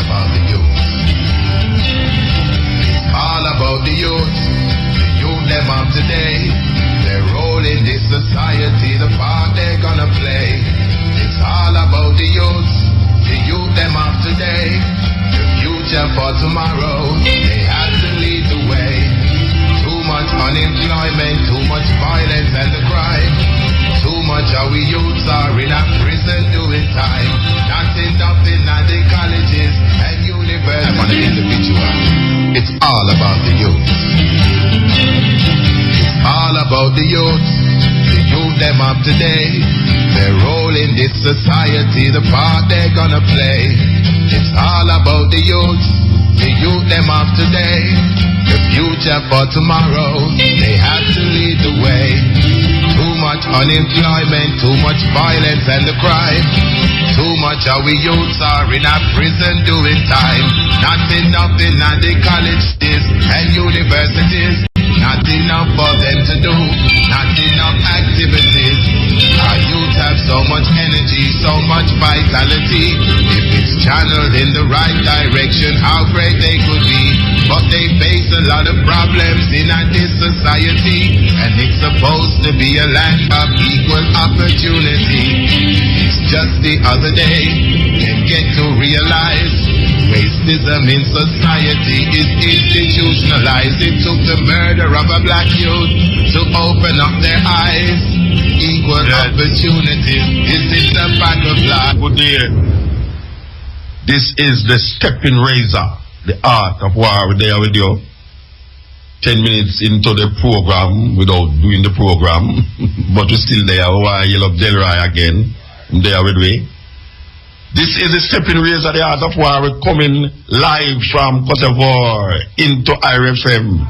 about the youth. It's all about the youth. The youth them of today. Their role in this society, the part they're gonna play. It's all about the youth. The youth them of today. The future for tomorrow. They have to lead the way. Too much unemployment, too much violence and the crime. Too much our youths are in a prison doing time. Not enough in the colleges and universities. I'm on the individual. It's all about the youth. It's all about the youth. The youth them of today. Their role in this society, the part they're gonna play. It's all about the youth. The youth them of today. The future for tomorrow. They have to lead the way. Too much unemployment, too much violence and the crime. Too much our youths are in a prison doing time. Not enough in the colleges and universities. Not enough for them to do. Not enough activities. Our youth have so much energy, so much vitality. If it's channeled in the right direction, how great they could be. But they face a lot of problems in this society. And it's supposed to be a land of equal opportunity. It's just the other day, can get to realize racism in society is institutionalized. It took the murder of a black youth to open up their eyes. Equal opportunities. Is it the battle flag? Good day. This is the stepping razor, the art of war. We're there with you. 10 minutes into the program without doing the program, but we're still there. Why you love Delroy again? There with me. This is the stepping razor, the art of war. We're coming live from Cote d'Ivoire into IRFM.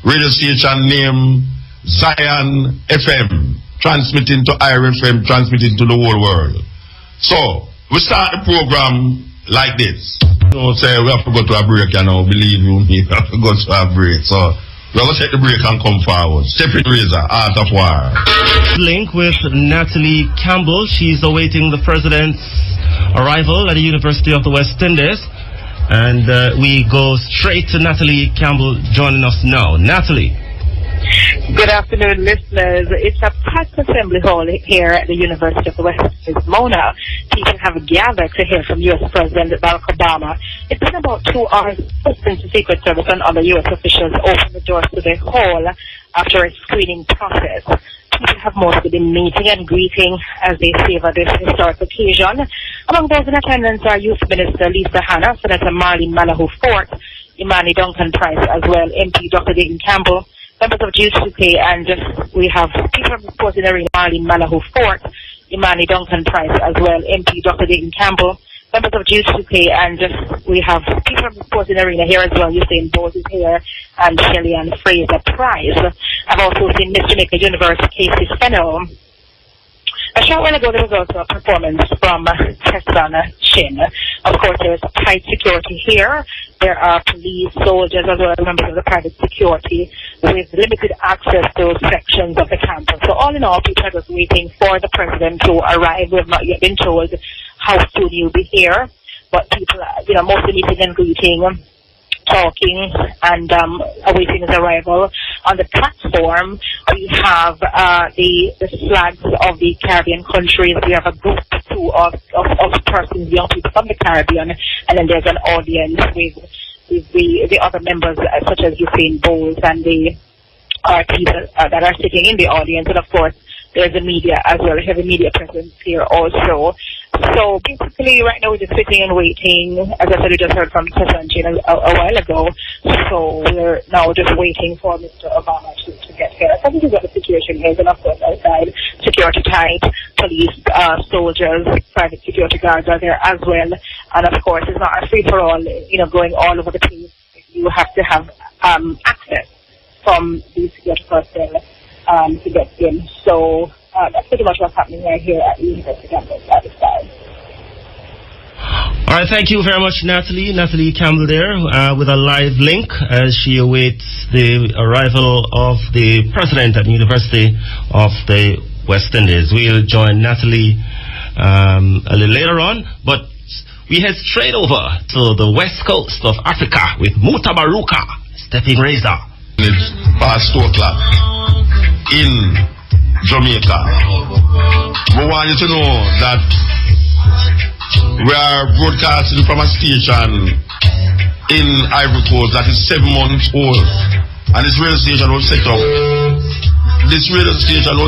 Radio station name Zion FM. Transmitting to IRFM, transmitting to the whole world. So, we start the program like this. Don't say we have to go to a break, you know, believe you me, we have to go to a break. So, we're going to take the break and come forward. Stepping razor, art of war. Link with Natalie Campbell. She's awaiting the president's arrival at the University of the West Indies. And we go straight to Natalie Campbell joining us now. Natalie. Good afternoon, listeners. It's a packed assembly hall here at the University of the West Indies, Mona. People have gathered to hear from U.S. President Barack Obama. It's been about 2 hours since the Secret Service and other U.S. officials opened the doors to the hall after a screening process. People have mostly been meeting and greeting as they savor this historic occasion. Among those in attendance are Youth Minister Lisa Hanna, Senator Marlene Malahoo Fort, Imani Duncan Price, as well MP Dr. Dayton Campbell, members of GUK, and we have people from the sporting arena, Marlene Malahoo Fort, Imani Duncan Price, as well MP Dr. Dayton Campbell, members of GUK, and we have people from the sporting arena here as well. Usain Bolt is here, and Shelley Ann Fraser Price. I've also seen Miss Jamaica University Casey Fennell. A short while ago, there was also a performance from Teslan Chin. Of course, there's tight security here. There are police, soldiers, as well as members of the private security with limited access to sections of the campus. So all in all, people are just waiting for the president to arrive. We have not yet been told how soon he'll be here, but people are, mostly meeting and greeting, talking, and awaiting his arrival. On the platform, we have the flags of the Caribbean countries. We have a group too of persons, young people from the Caribbean, and then there's an audience with the other members, such as Usain Bolt, and the people that are sitting in the audience, and of course there's the media as well. We have a media presence here also. So basically, right now we're just sitting and waiting. As I said, we just heard from Tessanjin a while ago. So we're now just waiting for Mr. Obama to get here. So this is what the situation is. And of course, outside, security tight, police, soldiers, private security guards are there as well. And of course, it's not a free-for-all, going all over the place. You have to have access from the security personnel to get in. So that's pretty much what's happening right here at the University campus at this time. All right, thank you very much, Natalie. Natalie Campbell there with a live link as she awaits the arrival of the president at the University of the West Indies. We'll join Natalie a little later on, but we head straight over to the west coast of Africa with Mutabaruka, Stepping Razor. It's past 2 o'clock in Jamaica. We want you to know that we are broadcasting from a station in Ivory Coast that is 7 months old. And this radio station was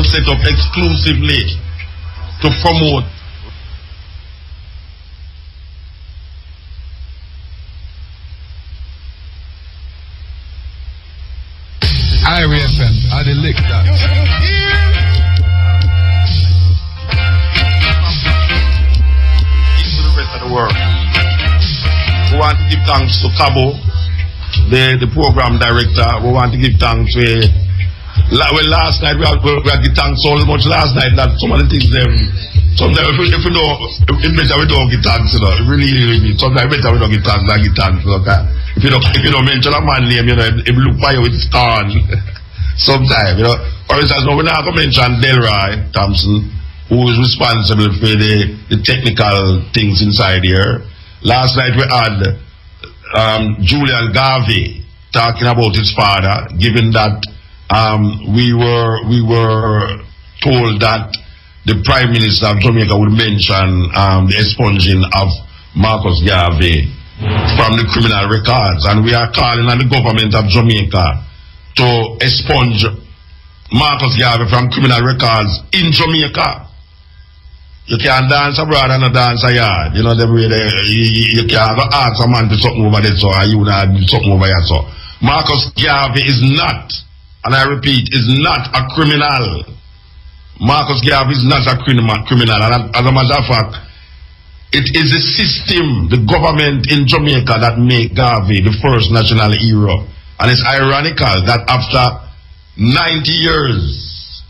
set up exclusively to promote Irie FM, I the lick that. into the rest of the world. We want to give thanks to Cabo, the program director. We want to give thanks to last night we had give thanks so much last night that some of the things sometimes if we know it better we don't give thanks, you know. Really sometimes better we don't give thanks than give thanks, okay? If you don't mention a man name, you know, it look by you with scorn. Sometimes, you know. For instance, now we're not going to mention Delroy Thompson, who is responsible for the technical things inside here. Last night we had Julian Garvey talking about his father, given that we were told that the Prime Minister of Jamaica would mention the expunging of Marcus Garvey from the criminal records, and we are calling on the government of Jamaica to expunge Marcus Garvey from criminal records in Jamaica. You can't dance abroad and not dance a yard. You know, you can't ask a man to something over there, so you would have something over here. So Marcus Garvey is not, and I repeat, is not a criminal. Marcus Garvey is not a criminal. And as a matter of fact, it is the system, the government in Jamaica that made Garvey the first national hero. And it's ironical that after 90 years,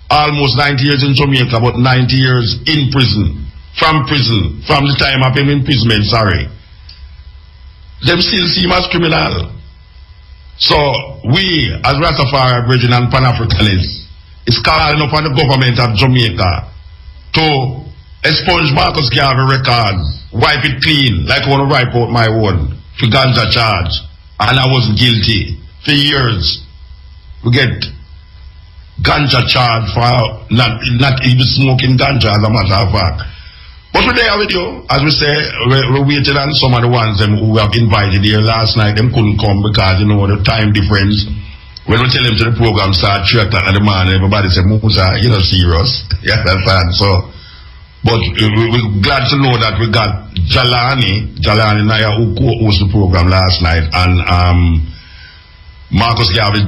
almost 90 years in Jamaica, but 90 years in prison, from the time of him imprisonment, them still see him as criminal. So we, as Rastafari Brethren and Pan-Africanists, is calling upon the government of Jamaica to expunge Marcus Garvey records, wipe it clean, like I want to wipe out my own, for ganja charge. And I was guilty for years. We get ganja charge for not even smoking ganja, as a matter of fact. But we're there with you. As we say, we're waiting on some of the ones who have invited here last night. Them couldn't come because, you know, the time difference. When we tell them to the program start 3 o'clock in the morning, everybody say, Musa, you're not serious. You understand? So, but we're glad to know that we got Jalani Naya, who co-hosted the program last night, and Marcus Garvey's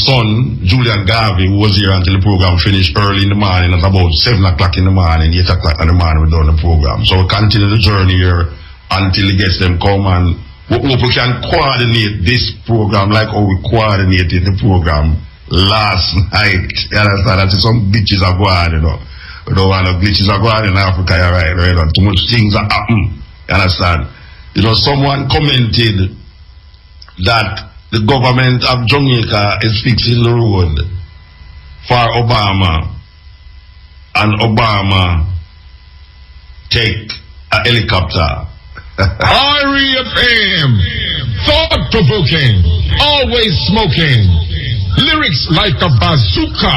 son, Julian Garvey, who was here until the program finished early in the morning, at about 7 o'clock in the morning, 8 o'clock in the morning, we're done the program. So we continue the journey here until the guests them come, and we hope we can coordinate this program like how we coordinated the program last night. You understand? That some bitches are going, you know. We don't want no glitches are going in Africa, right? Too much things are happening. You understand? You know, someone commented that the government of Jamaica is fixing the road for Obama, and Obama take a helicopter. R.E.F.M. Thought-provoking, always smoking. Lyrics like a bazooka.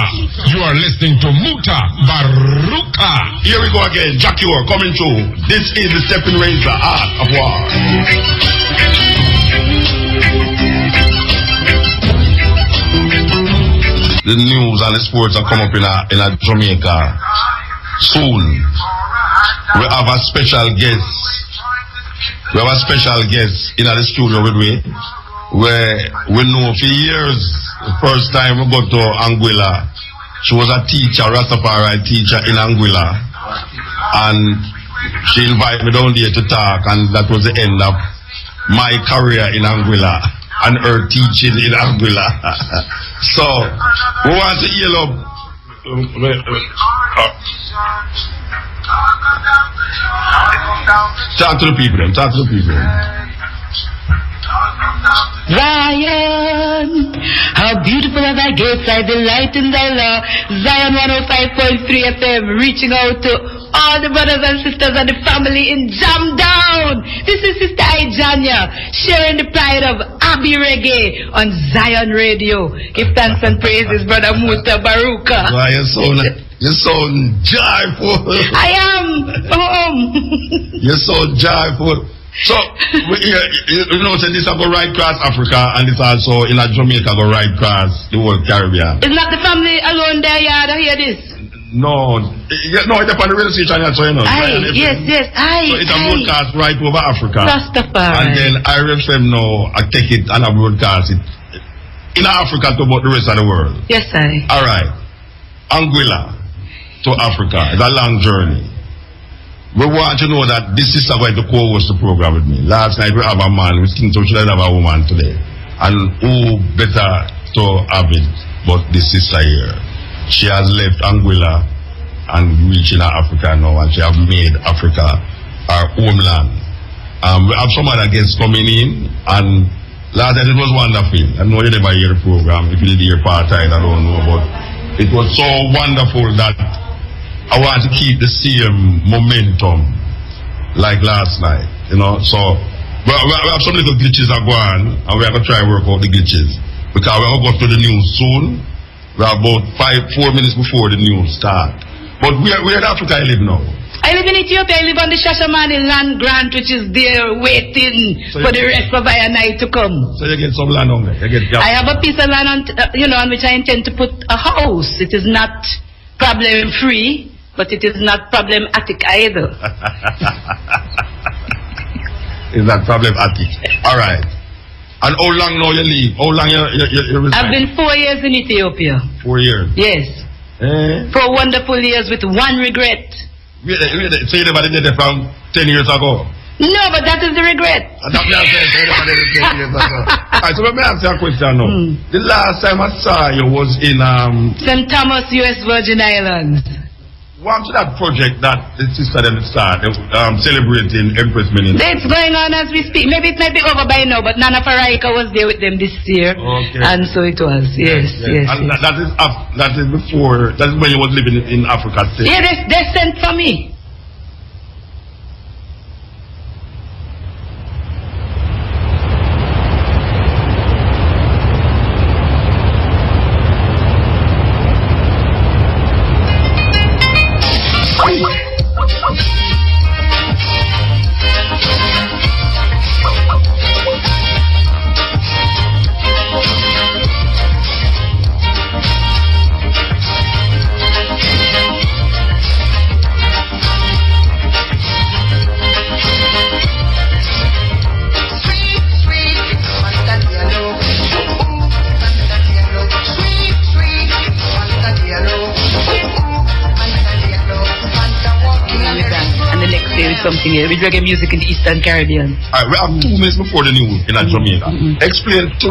You are listening to Mutabaruka. Here we go again. Jackie Orr coming through. This is the Stepping Razor, Art of War. The news and the sports are coming up in a Jamaica soon. We have a special guest. We have a special guest in the studio with me, where we know for years. The first time we go to Anguilla, she was a teacher, Rastafari teacher in Anguilla, and she invited me down there to talk, and that was the end of my career in Anguilla and her teaching in Anguilla. So we want to hear up. Talk to the people. Talk to the people. Zion, how beautiful are thy gates, I delight in thy law. Zion 105.3 FM, reaching out to all the brothers and sisters and the family in Jam Down. This is Sister Ijanya sharing the pride of Abbey Reggae on Zion Radio. Give thanks and praises, Brother Mutabaruka. Why you sound joyful. I am home. You sound joyful. So, you know, this is go right across Africa, and it's also in Jamaica go right across the whole Caribbean. Is not the family alone there, yeah, to hear this? No, it's on the radio station, so you know. Yes. So it's a broadcast right over Africa. Rastafari. And then IRFM now, I take it and I broadcast it in Africa to about the rest of the world. Yes, I. All right. Anguilla to Africa. It's a long journey. We want to know that this sister going to co-host the program with me. Last night we have a man, we think we should have a woman today. And who better to have it but this sister here. She has left Anguilla and reached in Africa now, and she has made Africa our homeland. We have some other guests coming in, and last night it was wonderful. I know you never hear the program. If you did hear part-time, I don't know, but it was so wonderful that I want to keep the same momentum like last night, you know. So we have some little glitches that go on, and we have to try to work out the glitches because we are going to go to the news soon. We are about 4 minutes before the news start. But where in Africa I live now? I live in Ethiopia. I live on the Shashamane land grant, which is there waiting for the rest of our night to come. So you get some land on there. I have a piece of land on, on which I intend to put a house. It is not problem free, but it is not problematic either. It's not problematic. All right. And how long now you leave? How long you resign? I've been 4 years in Ethiopia. 4 years? Yes. 4 wonderful years with one regret. So you never did it from 10 years ago? No, but that is the regret. That's what I'm saying. So you never did it 10 years ago. Alright, so let me ask you a question now. The last time I saw you was in St. Thomas, U.S. Virgin Islands. What to that project that the sister them start celebrating Empress Minute? It's going on as we speak. Maybe it might be over by now, but Nana Faraika was there with them this year. Okay. And so it was. Yes. And that is before, that is when you was living in Africa State. Yeah, they sent for me. Something here with reggae music in the Eastern Caribbean. Alright, we have 2 minutes before the news in Jamaica. Explain to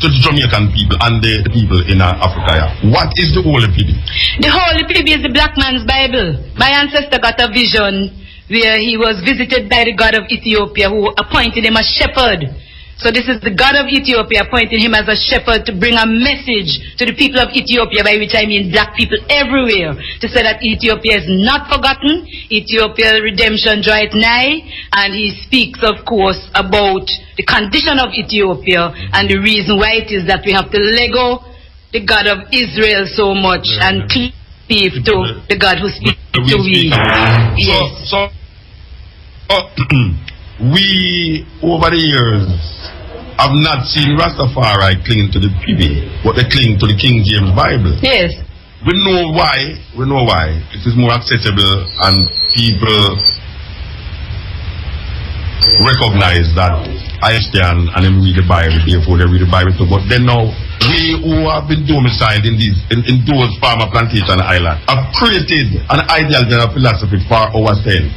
the Jamaican people and the people in Africa. What is the Holy Pibi? The Holy Pibi is the black man's Bible. My ancestor got a vision where he was visited by the God of Ethiopia, who appointed him a shepherd. So this is the God of Ethiopia appointing him as a shepherd to bring a message to the people of Ethiopia, by which I mean black people everywhere, to say that Ethiopia is not forgotten, Ethiopia's redemption draweth nigh, and he speaks, of course, about the condition of Ethiopia and the reason why it is that we have to let go the God of Israel so much and cleave to the God who speaks to we. Yes. So we, over the years, have not seen Rastafari cling to the PB, but they cling to the King James Bible. Yes. We know why. It is more accessible and people recognize that I stand and them read the Bible, therefore they read the Bible too. But then now, we who have been domiciled in those farmer plantation islands have created an ideal general philosophy for ourselves.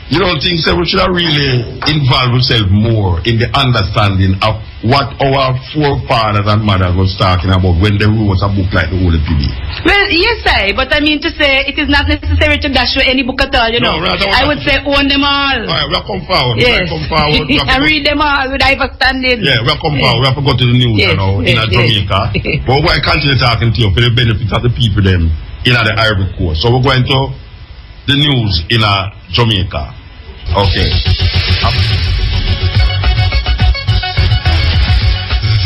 You don't think so we should have really involved ourselves more in the understanding of what our forefathers and mothers was talking about when they wrote a book like the Holy Pibi? Well, yes, but I mean to say it is not necessary to dash through any book at all, you know. I would say own them all. Alright, we'll come forward. Yes. And read them all with understanding. Yeah, we'll come forward. We have to go to the news in Jamaica. But we're going to continue talking to you for the benefit of the people them in the Ivory Coast. So we're going to the news in Jamaica. Okay.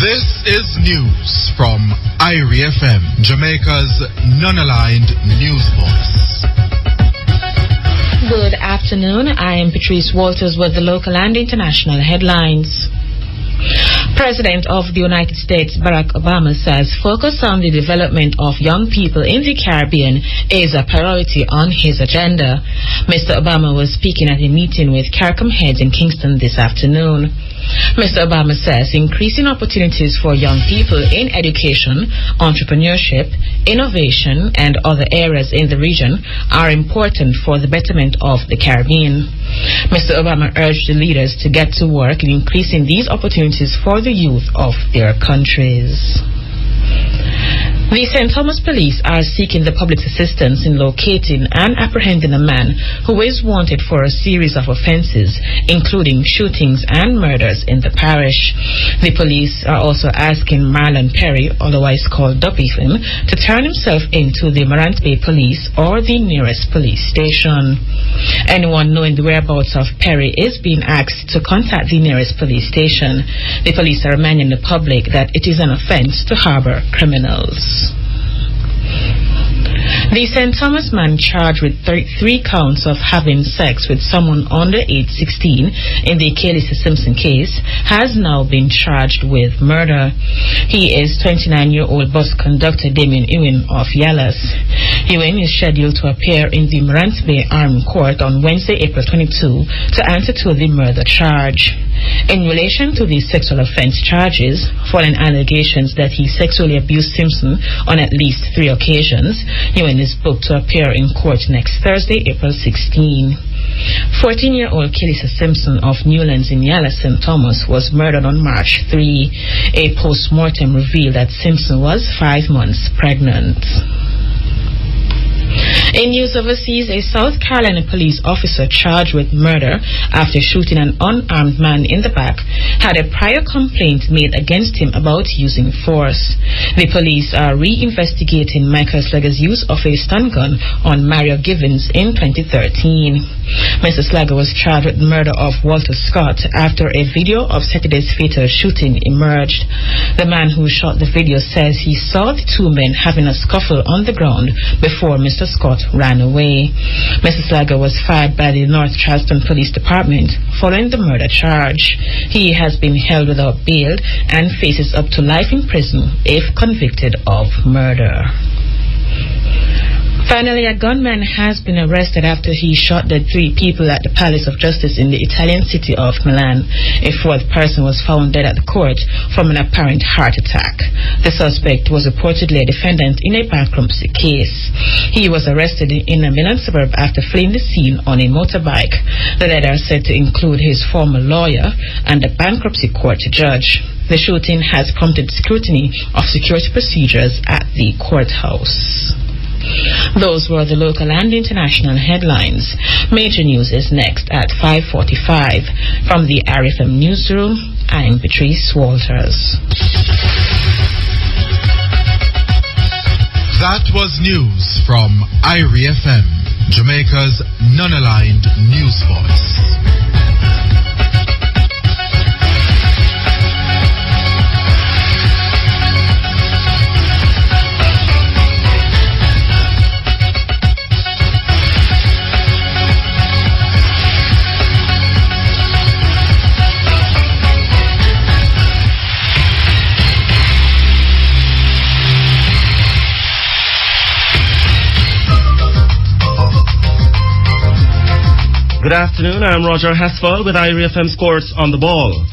This is news from Irie FM, Jamaica's non-aligned news voice. Good afternoon. I am Patrice Walters with the local and international headlines. President of the United States Barack Obama says focus on the development of young people in the Caribbean is a priority on his agenda. Mr. Obama was speaking at a meeting with CARICOM heads in Kingston this afternoon. Mr. Obama says increasing opportunities for young people in education, entrepreneurship, innovation, and other areas in the region are important for the betterment of the Caribbean. Mr. Obama urged the leaders to get to work in increasing these opportunities for the youth of their countries. The St. Thomas police are seeking the public's assistance in locating and apprehending a man who is wanted for a series of offences, including shootings and murders in the parish. The police are also asking Marlon Perry, otherwise called Duppyfin, to turn himself into the Morant Bay Police or the nearest police station. Anyone knowing the whereabouts of Perry is being asked to contact the nearest police station. The police are reminding the public that it is an offence to harbour criminals. The St. Thomas man charged with 3 counts of having sex with someone under age 16 in the Kalisa Simpson case has now been charged with murder. He is 29-year-old bus conductor Damien Ewan of Yallas. Ewan is scheduled to appear in the Morant Bay Army Court on Wednesday, April 22 to answer to the murder charge. In relation to the sexual offense charges, following allegations that he sexually abused Simpson on at least 3 occasions, Ewan is booked to appear in court next Thursday, April 16. 14-year-old Kalisa Simpson of Newlands in Yallas, St. Thomas, was murdered on March 3. A post-mortem revealed that Simpson was 5 months pregnant. In news overseas, a South Carolina police officer charged with murder after shooting an unarmed man in the back had a prior complaint made against him about using force. The police are reinvestigating Michael Slager's use of a stun gun on Mario Givens in 2013. Mr. Slager was charged with the murder of Walter Scott after a video of Saturday's fatal shooting emerged. The man who shot the video says he saw the 2 men having a scuffle on the ground before Mr. Scott ran away. Mr. Slager was fired by the North Charleston Police Department following the murder charge. He has been held without bail and faces up to life in prison if convicted of murder. Finally, a gunman has been arrested after he shot dead 3 people at the Palace of Justice in the Italian city of Milan. A 4th person was found dead at the court from an apparent heart attack. The suspect was reportedly a defendant in a bankruptcy case. He was arrested in a Milan suburb after fleeing the scene on a motorbike. The letter is said to include his former lawyer and a bankruptcy court judge. The shooting has prompted scrutiny of security procedures at the courthouse. Those were the local and international headlines. Major news is next at 5:45. From the RFM newsroom, I'm Patrice Walters. That was news from Irie FM, Jamaica's non-aligned news voice. Good afternoon, I'm Roger Hasfall with Irie FM Sports on the Ball.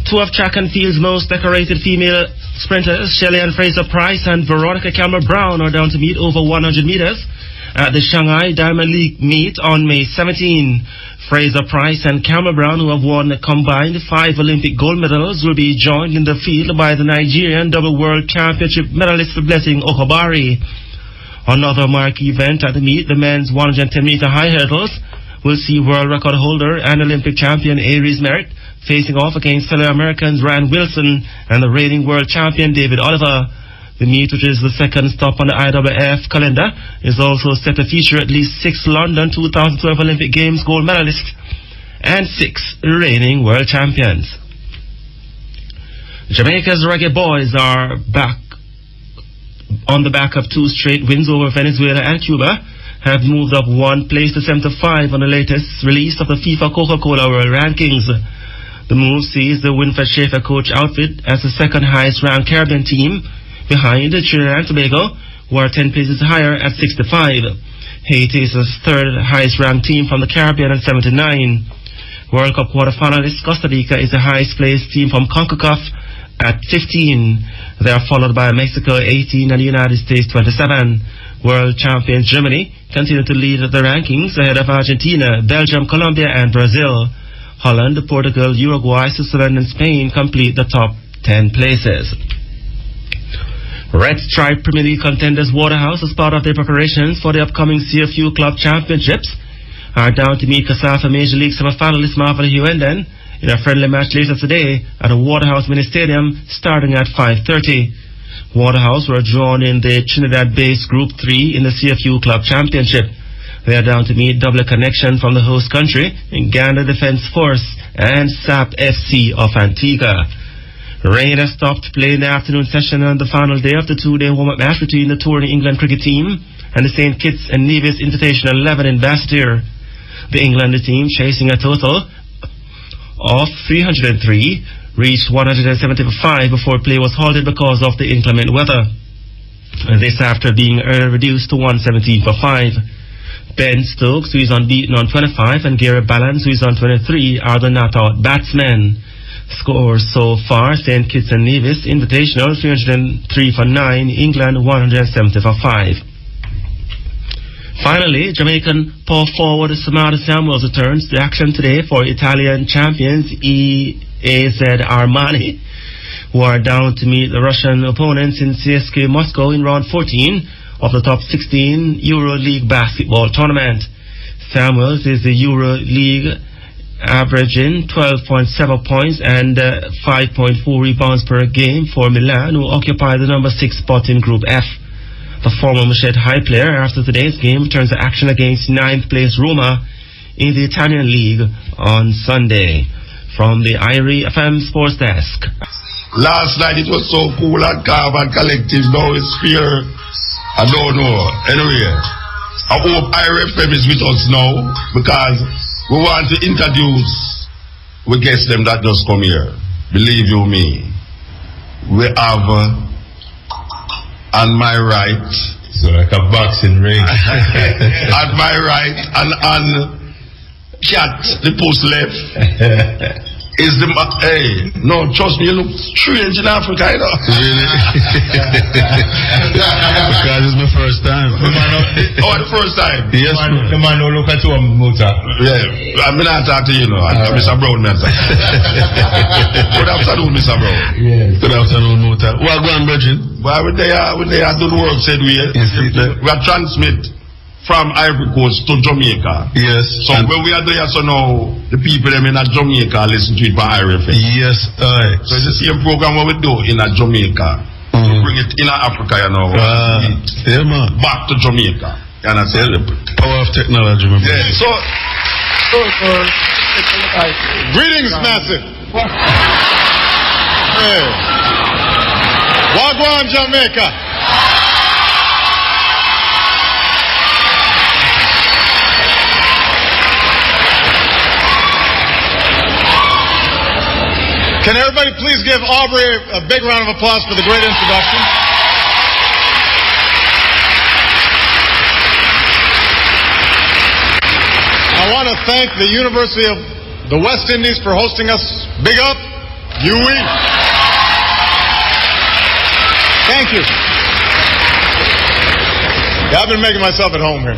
2 of track and field's most decorated female sprinters, Shelley Ann Fraser Price and Veronica Campbell Brown, are down to meet over 100 meters at the Shanghai Diamond League meet on May 17. Fraser Price and Campbell Brown, who have won a combined 5 Olympic gold medals, will be joined in the field by the Nigerian double world championship medalist Blessing Okobari. Another marquee event at the meet, the men's 110-meter high hurdles, will see world record holder and Olympic champion Aries Merritt facing off against fellow Americans Ryan Wilson and the reigning world champion David Oliver. The meet, which is the second stop on the IWF calendar, is also set to feature at least 6 London 2012 Olympic Games gold medalists and 6 reigning world champions. Jamaica's Reggae Boys are back on the back of 2 straight wins over Venezuela and Cuba, have moved up 1 place to 75 on the latest release of the FIFA Coca-Cola World Rankings. The move sees the Winfred Schaefer coach outfit as the second highest ranked Caribbean team, behind Trinidad and Tobago, who are 10 places higher at 65. Haiti is the third highest ranked team from the Caribbean at 79. World Cup quarterfinalist Costa Rica is the highest placed team from CONCACAF at 15. They are followed by Mexico 18 and the United States 27. World champions Germany continue to lead the rankings ahead of Argentina, Belgium, Colombia and Brazil. Holland, Portugal, Uruguay, Switzerland and Spain complete the top 10 places. Red Stripe Premier League contenders Waterhouse, as part of their preparations for the upcoming CFU Club Championships, are down to meet CASAFA Major League semi-finalist Marvel Huenden in a friendly match later today at the Waterhouse Mini Stadium starting at 5:30. Waterhouse were drawn in the Trinidad-based Group 3 in the CFU Club Championship. They are down to meet double connection from the host country in Ghana Defence Force and SAP FC of Antigua. Rain has stopped play in the afternoon session on the final day of the 2-day warm-up match between the touring England cricket team and the St. Kitts and Nevis Invitational 11 in Basseterre. The England team, chasing a total of 303, reached 175 before play was halted because of the inclement weather. This after being reduced to 117 for 5. Ben Stokes, who is unbeaten on 25, and Gary Ballance, who is on 23, are the not-out batsmen. Scores so far: St. Kitts and Nevis Invitational 303 for 9, England 170 for 5. Finally, Jamaican power forward Samara Samuels returns to action today for Italian champions AZ Armani, who are down to meet the Russian opponents in CSKA Moscow in round 14 of the top 16 Euro League basketball tournament. Samuels is the Euro League averaging 12.7 points and 5.4 rebounds per game for Milan, who occupy the number 6 spot in Group F. The former Machete High player, after today's game, turns to action against 9th place Roma in the Italian League on Sunday. From the IRE FM Sports Desk. Last night it was so cool and calm and collective. Now it's fear. I don't know. Anyway, I hope IRFM is with us now because we want to introduce we guests them that just come here. Believe you me, we have on my right, so like a boxing ring. on my right and on Cat, the post left. Is the hey, no, trust me, you look strange in Africa, you know. Really? Because it's my first time. Oh, the first time? Yes, the man who look at you, Muta. Yeah, I'm not talking to you, know. I'm Mr. Brown, man. Good afternoon, Mr. Brown. Yes. Good afternoon, Muta. Well, go on, Virgin. Well, when they are doing work, said we are transmit from Ivory Coast to Jamaica. Yes. So when we are there, so now the people them in Jamaica listen to it by IRFM. Yes, So it's the same program what we do in Jamaica. We bring it in Africa, you know. Yeah, man. Back to Jamaica. You understand? Power of technology, my yeah. So Greetings, massive. Hey. Wagwan, Jamaica. Can everybody please give Aubrey a big round of applause for the great introduction? I want to thank the University of the West Indies for hosting us. Big up, UE. Thank you. Yeah, I've been making myself at home here.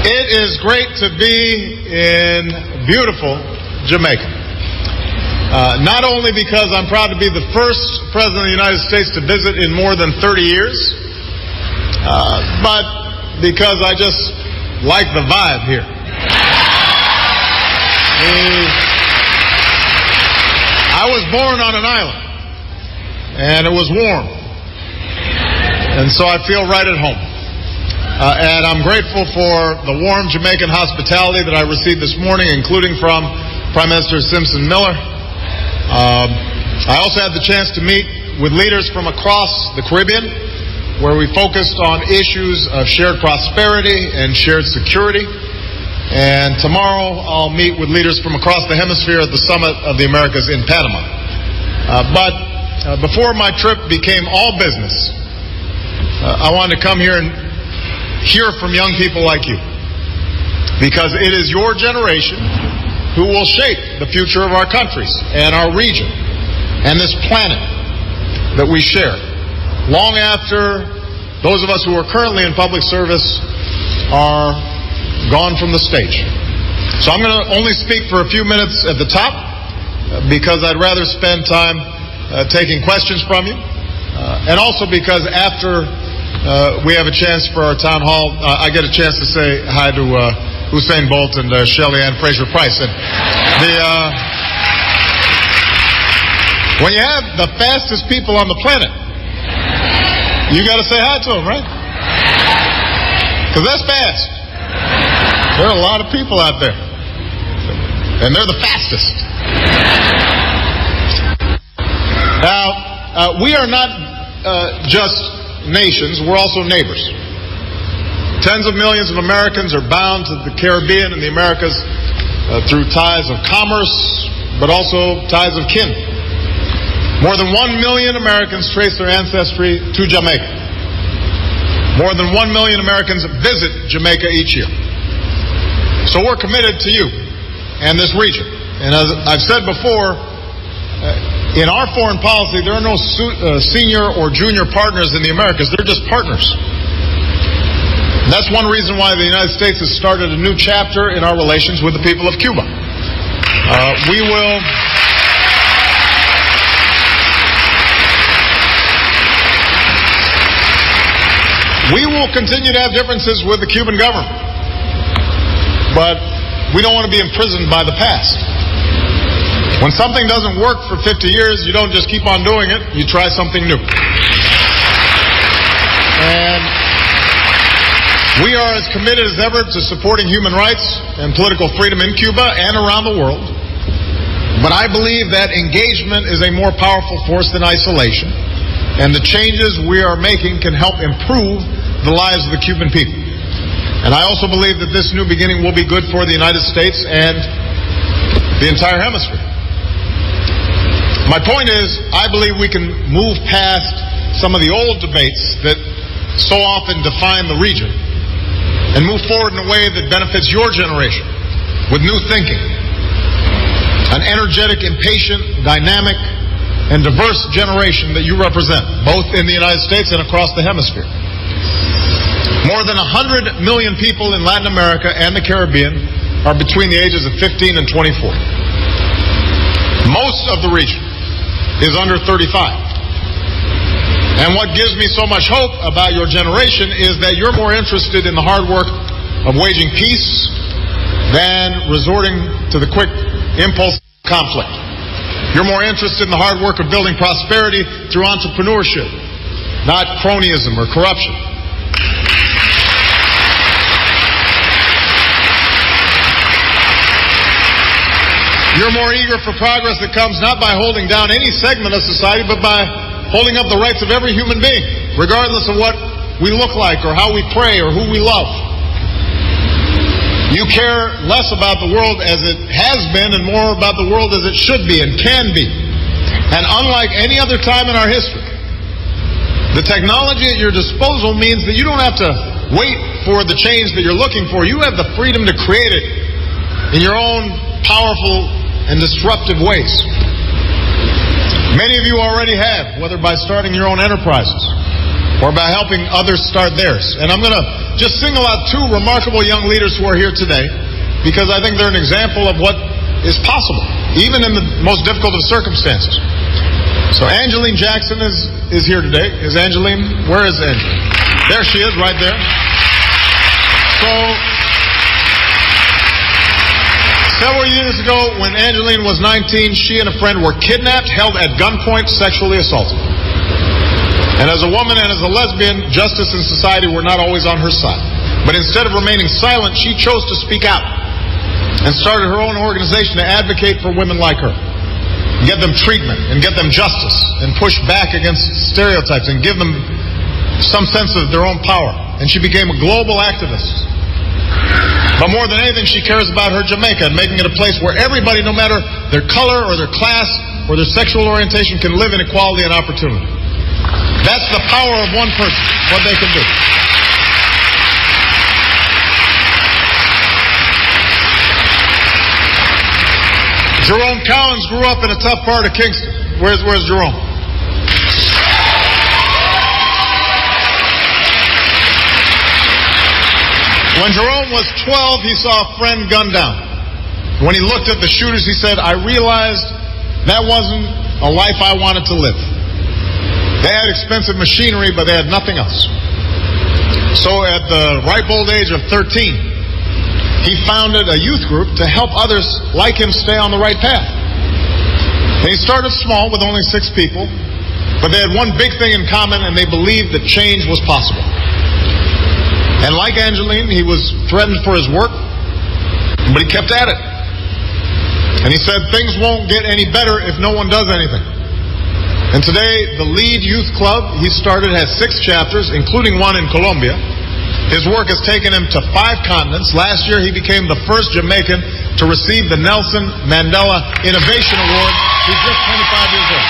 It is great to be in beautiful Jamaica. Not only because I'm proud to be the first president of the United States to visit in more than 30 years, but because I just like the vibe here. I was born on an island. and it was warm. And so I feel right at home. And I'm grateful for the warm Jamaican hospitality that I received this morning, including from Prime Minister Simpson Miller. I also had the chance to meet with leaders from across the Caribbean, where we focused on issues of shared prosperity and shared security. And tomorrow I'll meet with leaders from across the hemisphere at the Summit of the Americas in Panama. But before my trip became all business, I wanted to come here and hear from young people like you, because it is your generation who will shape the future of our countries and our region and this planet that we share, long after those of us who are currently in public service are gone from the stage. So I'm going to only speak for a few minutes at the top, because I'd rather spend time taking questions from you, and also because after we have a chance for our town hall, I get a chance to say hi to Usain Bolt and Shelley Ann Fraser-Price. And when you have the fastest people on the planet, you got to say hi to them, right? Because that's fast. There are a lot of people out there, and they're the fastest. Now, we are not just nations, we're also neighbors. Tens of millions of Americans are bound to the Caribbean and the Americas through ties of commerce, but also ties of kin. More than 1 million Americans trace their ancestry to Jamaica. More than 1 million Americans visit Jamaica each year. So we're committed to you and this region. And as I've said before, in our foreign policy, there are no senior or junior partners in the Americas. They're just partners. And that's one reason why the United States has started a new chapter in our relations with the people of Cuba. We will continue to have differences with the Cuban government, but we don't want to be imprisoned by the past. When something doesn't work for 50 years, you don't just keep on doing it, you try something new. And we are as committed as ever to supporting human rights and political freedom in Cuba and around the world. But I believe that engagement is a more powerful force than isolation. And the changes we are making can help improve the lives of the Cuban people. And I also believe that this new beginning will be good for the United States and the entire hemisphere. My point is, I believe we can move past some of the old debates that so often define the region and move forward in a way that benefits your generation with new thinking. An energetic, impatient, dynamic, and diverse generation that you represent, both in the United States and across the hemisphere. More than 100 million people in Latin America and the Caribbean are between the ages of 15 and 24. Most of the region is under 35. And what gives me so much hope about your generation is that you're more interested in the hard work of waging peace than resorting to the quick impulse of conflict. You're more interested in the hard work of building prosperity through entrepreneurship, not cronyism or corruption. You're more eager for progress that comes not by holding down any segment of society, but by holding up the rights of every human being, regardless of what we look like or how we pray or who we love. You care less about the world as it has been and more about the world as it should be and can be. And unlike any other time in our history, the technology at your disposal means that you don't have to wait for the change that you're looking for. You have the freedom to create it in your own powerful and disruptive ways. Many of you already have, whether by starting your own enterprises or by helping others start theirs. And I'm going to just single out two remarkable young leaders who are here today, because I think they're an example of what is possible, even in the most difficult of circumstances. So Angeline Jackson is here today. Is Angeline? Where is Angeline? There she is, right there. So several years ago, when Angeline was 19, she and a friend were kidnapped, held at gunpoint, sexually assaulted. And as a woman and as a lesbian, justice and society were not always on her side. But instead of remaining silent, she chose to speak out and started her own organization to advocate for women like her, get them treatment and get them justice and push back against stereotypes and give them some sense of their own power. And she became a global activist. But more than anything, she cares about her Jamaica and making it a place where everybody, no matter their color or their class or their sexual orientation, can live in equality and opportunity. That's the power of one person, what they can do. Jerome Cowens grew up in a tough part of Kingston. Where's Jerome? When Jerome was 12, he saw a friend gunned down. When he looked at the shooters, he said, I realized that wasn't a life I wanted to live. They had expensive machinery, but they had nothing else. So at the ripe old age of 13, he founded a youth group to help others like him stay on the right path. And he started small with only 6 people, but they had one big thing in common, and they believed that change was possible. And like Angeline, he was threatened for his work, but he kept at it. And he said, things won't get any better if no one does anything. And today, the Lead Youth Club he started has 6 chapters, including one in Colombia. His work has taken him to 5 continents. Last year, he became the first Jamaican to receive the Nelson Mandela Innovation Award. He's just 25 years old.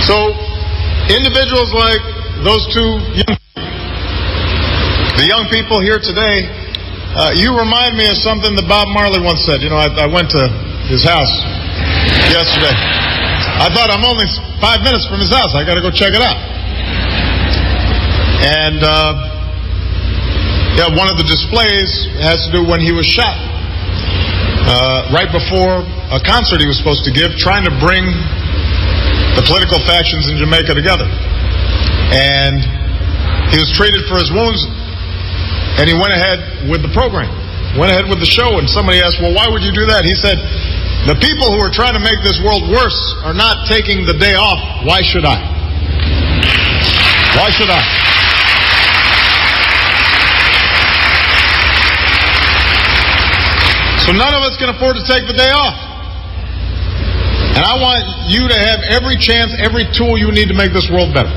So, individuals like those 2 young people here today, you remind me of something that Bob Marley once said. You know, I went to his house yesterday. I thought I'm only 5 minutes from his house. I got to go check it out. And one of the displays has to do when he was shot. Right before a concert he was supposed to give, trying to bring the political factions in Jamaica together. And he was treated for his wounds, and he went ahead with the program, went ahead with the show. And somebody asked, well, why would you do that? He said, the people who are trying to make this world worse are not taking the day off. Why should I? Why should I? So none of us can afford to take the day off. And I want you to have every chance, every tool you need to make this world better.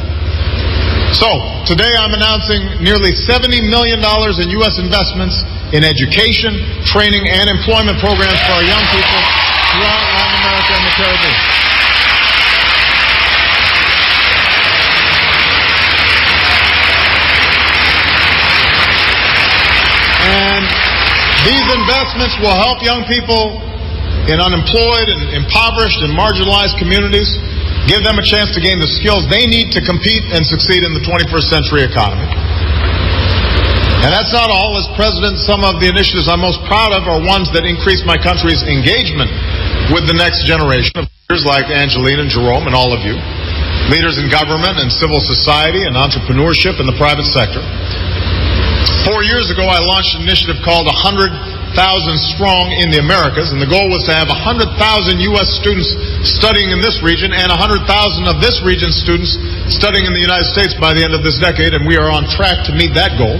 So, today I'm announcing nearly $70 million in U.S. investments in education, training, and employment programs for our young people throughout Latin America and the Caribbean. And these investments will help young people in unemployed and impoverished and marginalized communities, give them a chance to gain the skills they need to compete and succeed in the 21st century economy. And that's not all. As president, some of the initiatives I'm most proud of are ones that increase my country's engagement with the next generation of leaders like Angeline and Jerome and all of you, leaders in government and civil society and entrepreneurship in the private sector. 4 years ago, I launched an initiative called 100,000 Strong in the Americas, and the goal was to have 100,000 U.S. students studying in this region and 100,000 of this region's students studying in the United States by the end of this decade, and we are on track to meet that goal.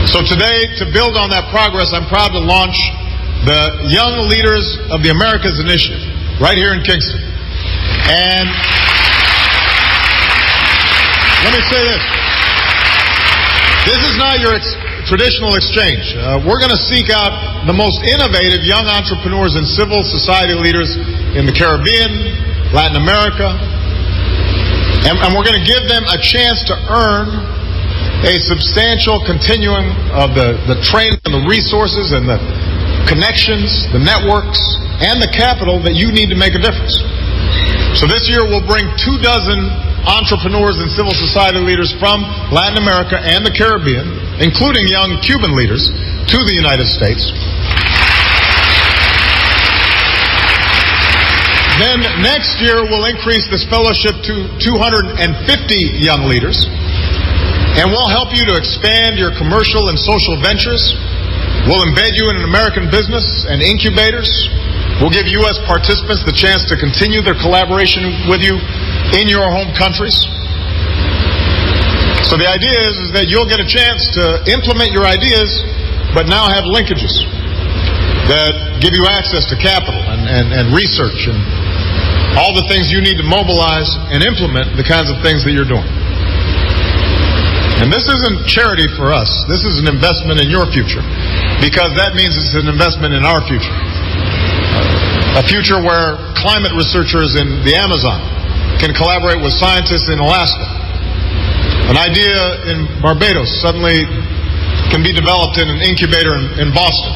So today, to build on that progress, I'm proud to launch the Young Leaders of the Americas Initiative right here in Kingston. And let me say this. This is not your traditional exchange. We're going to seek out the most innovative young entrepreneurs and civil society leaders in the Caribbean, Latin America, and we're going to give them a chance to earn a substantial continuum of the training and the resources and the connections, the networks, and the capital that you need to make a difference. So this year we'll bring 24 entrepreneurs and civil society leaders from Latin America and the Caribbean, including young Cuban leaders, to the United States. Then next year we'll increase this fellowship to 250 young leaders. And we'll help you to expand your commercial and social ventures. We'll embed you in an American business and incubators. We'll give U.S. participants the chance to continue their collaboration with you in your home countries. So the idea is that you'll get a chance to implement your ideas, but now have linkages that give you access to capital and research and all the things you need to mobilize and implement the kinds of things that you're doing. And this isn't charity for us. This is an investment in your future, because that means it's an investment in our future. A future where climate researchers in the Amazon can collaborate with scientists in Alaska. An idea in Barbados suddenly can be developed in an incubator in Boston.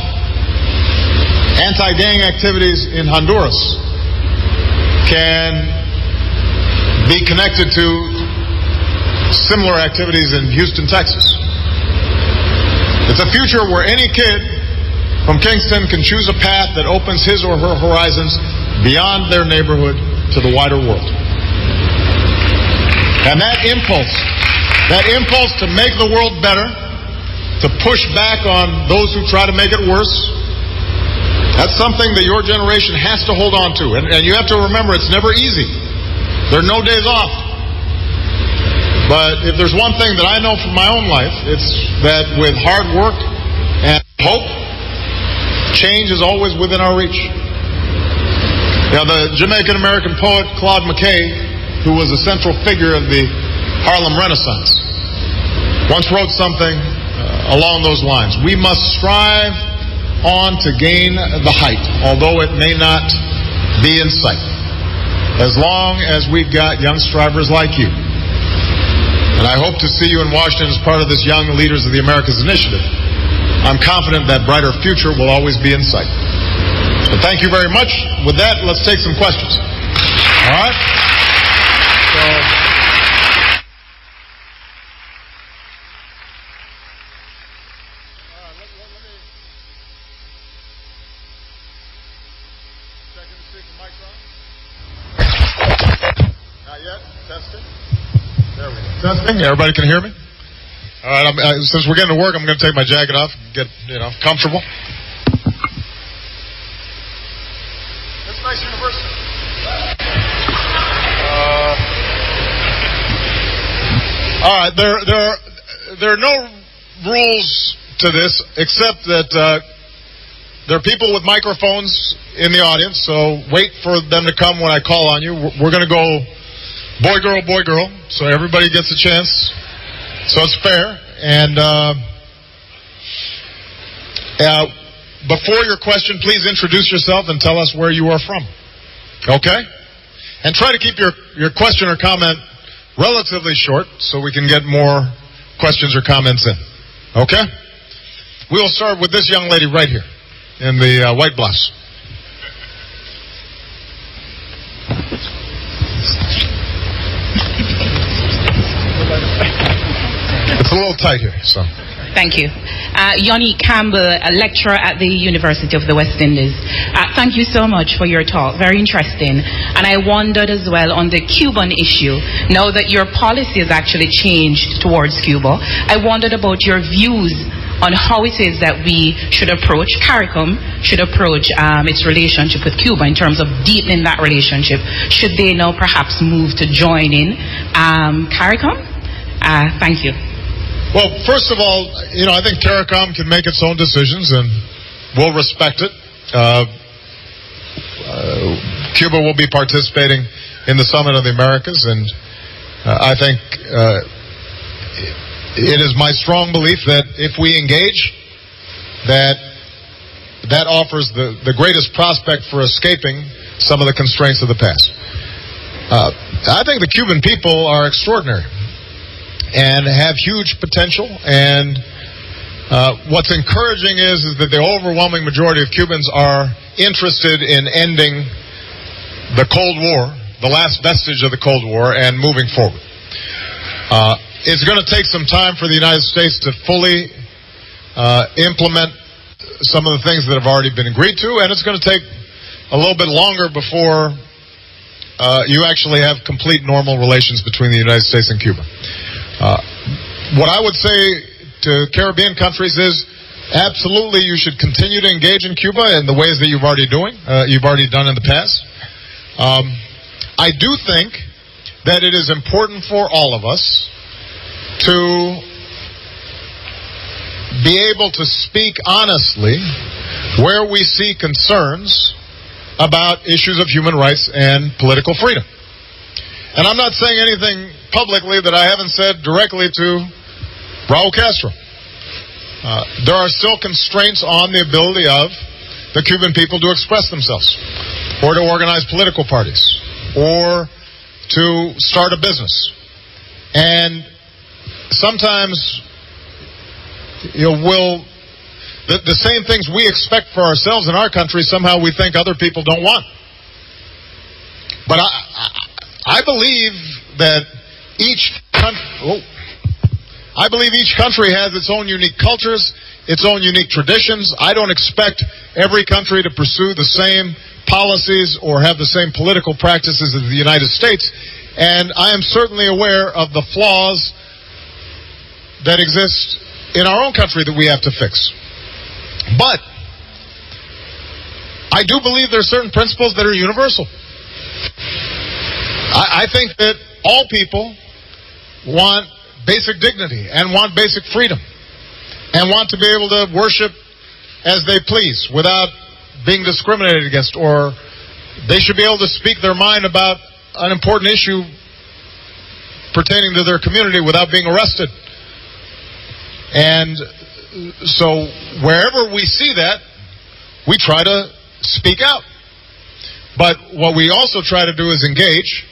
Anti-gang activities in Honduras can be connected to similar activities in Houston, Texas. It's a future where any kid from Kingston can choose a path that opens his or her horizons beyond their neighborhood to the wider world. And that impulse to make the world better, to push back on those who try to make it worse, that's something that your generation has to hold on to. And you have to remember, it's never easy. There are no days off. But if there's one thing that I know from my own life, it's that with hard work and hope, change is always within our reach. Now, the Jamaican-American poet Claude McKay, who was a central figure of the Harlem Renaissance, once wrote something along those lines. We must strive on to gain the height, although it may not be in sight, as long as we've got young strivers like you. And I hope to see you in Washington as part of this Young Leaders of the Americas initiative. I'm confident that brighter future will always be in sight. So thank you very much. With that, let's take some questions. All right? Not yet. Testing. There we go. Testing. Everybody can hear me? All right. Since we're getting to work, I'm going to take my jacket off and get, comfortable. It's a nice university. All right. There are no rules to this except that there are people with microphones in the audience, so wait for them to come when I call on you. We're going to go boy, girl, so everybody gets a chance. So it's fair. And before your question, please introduce yourself and tell us where you are from. Okay? And try to keep your question or comment relatively short so we can get more questions or comments in. Okay? We will start with this young lady right here in the white blouse. It's a little tight here, so. Thank you. Yoni Campbell, a lecturer at the University of the West Indies. Thank you so much for your talk. Very interesting. And I wondered as well on the Cuban issue, now that your policy has actually changed towards Cuba, I wondered about your views on how it is that we should approach, CARICOM should approach its relationship with Cuba in terms of deepening that relationship. Should they now perhaps move to join in CARICOM? Thank you. Well, first of all, I think CARICOM can make its own decisions, and we'll respect it. Cuba will be participating in the Summit of the Americas, and I think it is my strong belief that if we engage, that offers the greatest prospect for escaping some of the constraints of the past. I think the Cuban people are extraordinary and have huge potential, and what's encouraging is that the overwhelming majority of Cubans are interested in ending the Cold War, the last vestige of the Cold War, and moving forward. It's going to take some time for the United States to fully implement some of the things that have already been agreed to, and it's going to take a little bit longer before you actually have complete normal relations between the United States and Cuba. What I would say to Caribbean countries is absolutely you should continue to engage in Cuba in the ways that you've already done in the past. I do think that it is important for all of us to be able to speak honestly where we see concerns about issues of human rights and political freedom. And I'm not saying anything publicly that I haven't said directly to Raul Castro. There are still constraints on the ability of the Cuban people to express themselves, or to organize political parties, or to start a business. And sometimes the same things we expect for ourselves in our country, somehow we think other people don't want. But I believe that each country has its own unique cultures, its own unique traditions. I don't expect every country to pursue the same policies or have the same political practices as the United States. And I am certainly aware of the flaws that exist in our own country that we have to fix. But I do believe there are certain principles that are universal. I think that all people want basic dignity and want basic freedom and want to be able to worship as they please without being discriminated against, or they should be able to speak their mind about an important issue pertaining to their community without being arrested. And so wherever we see that, we try to speak out. But what we also try to do is engage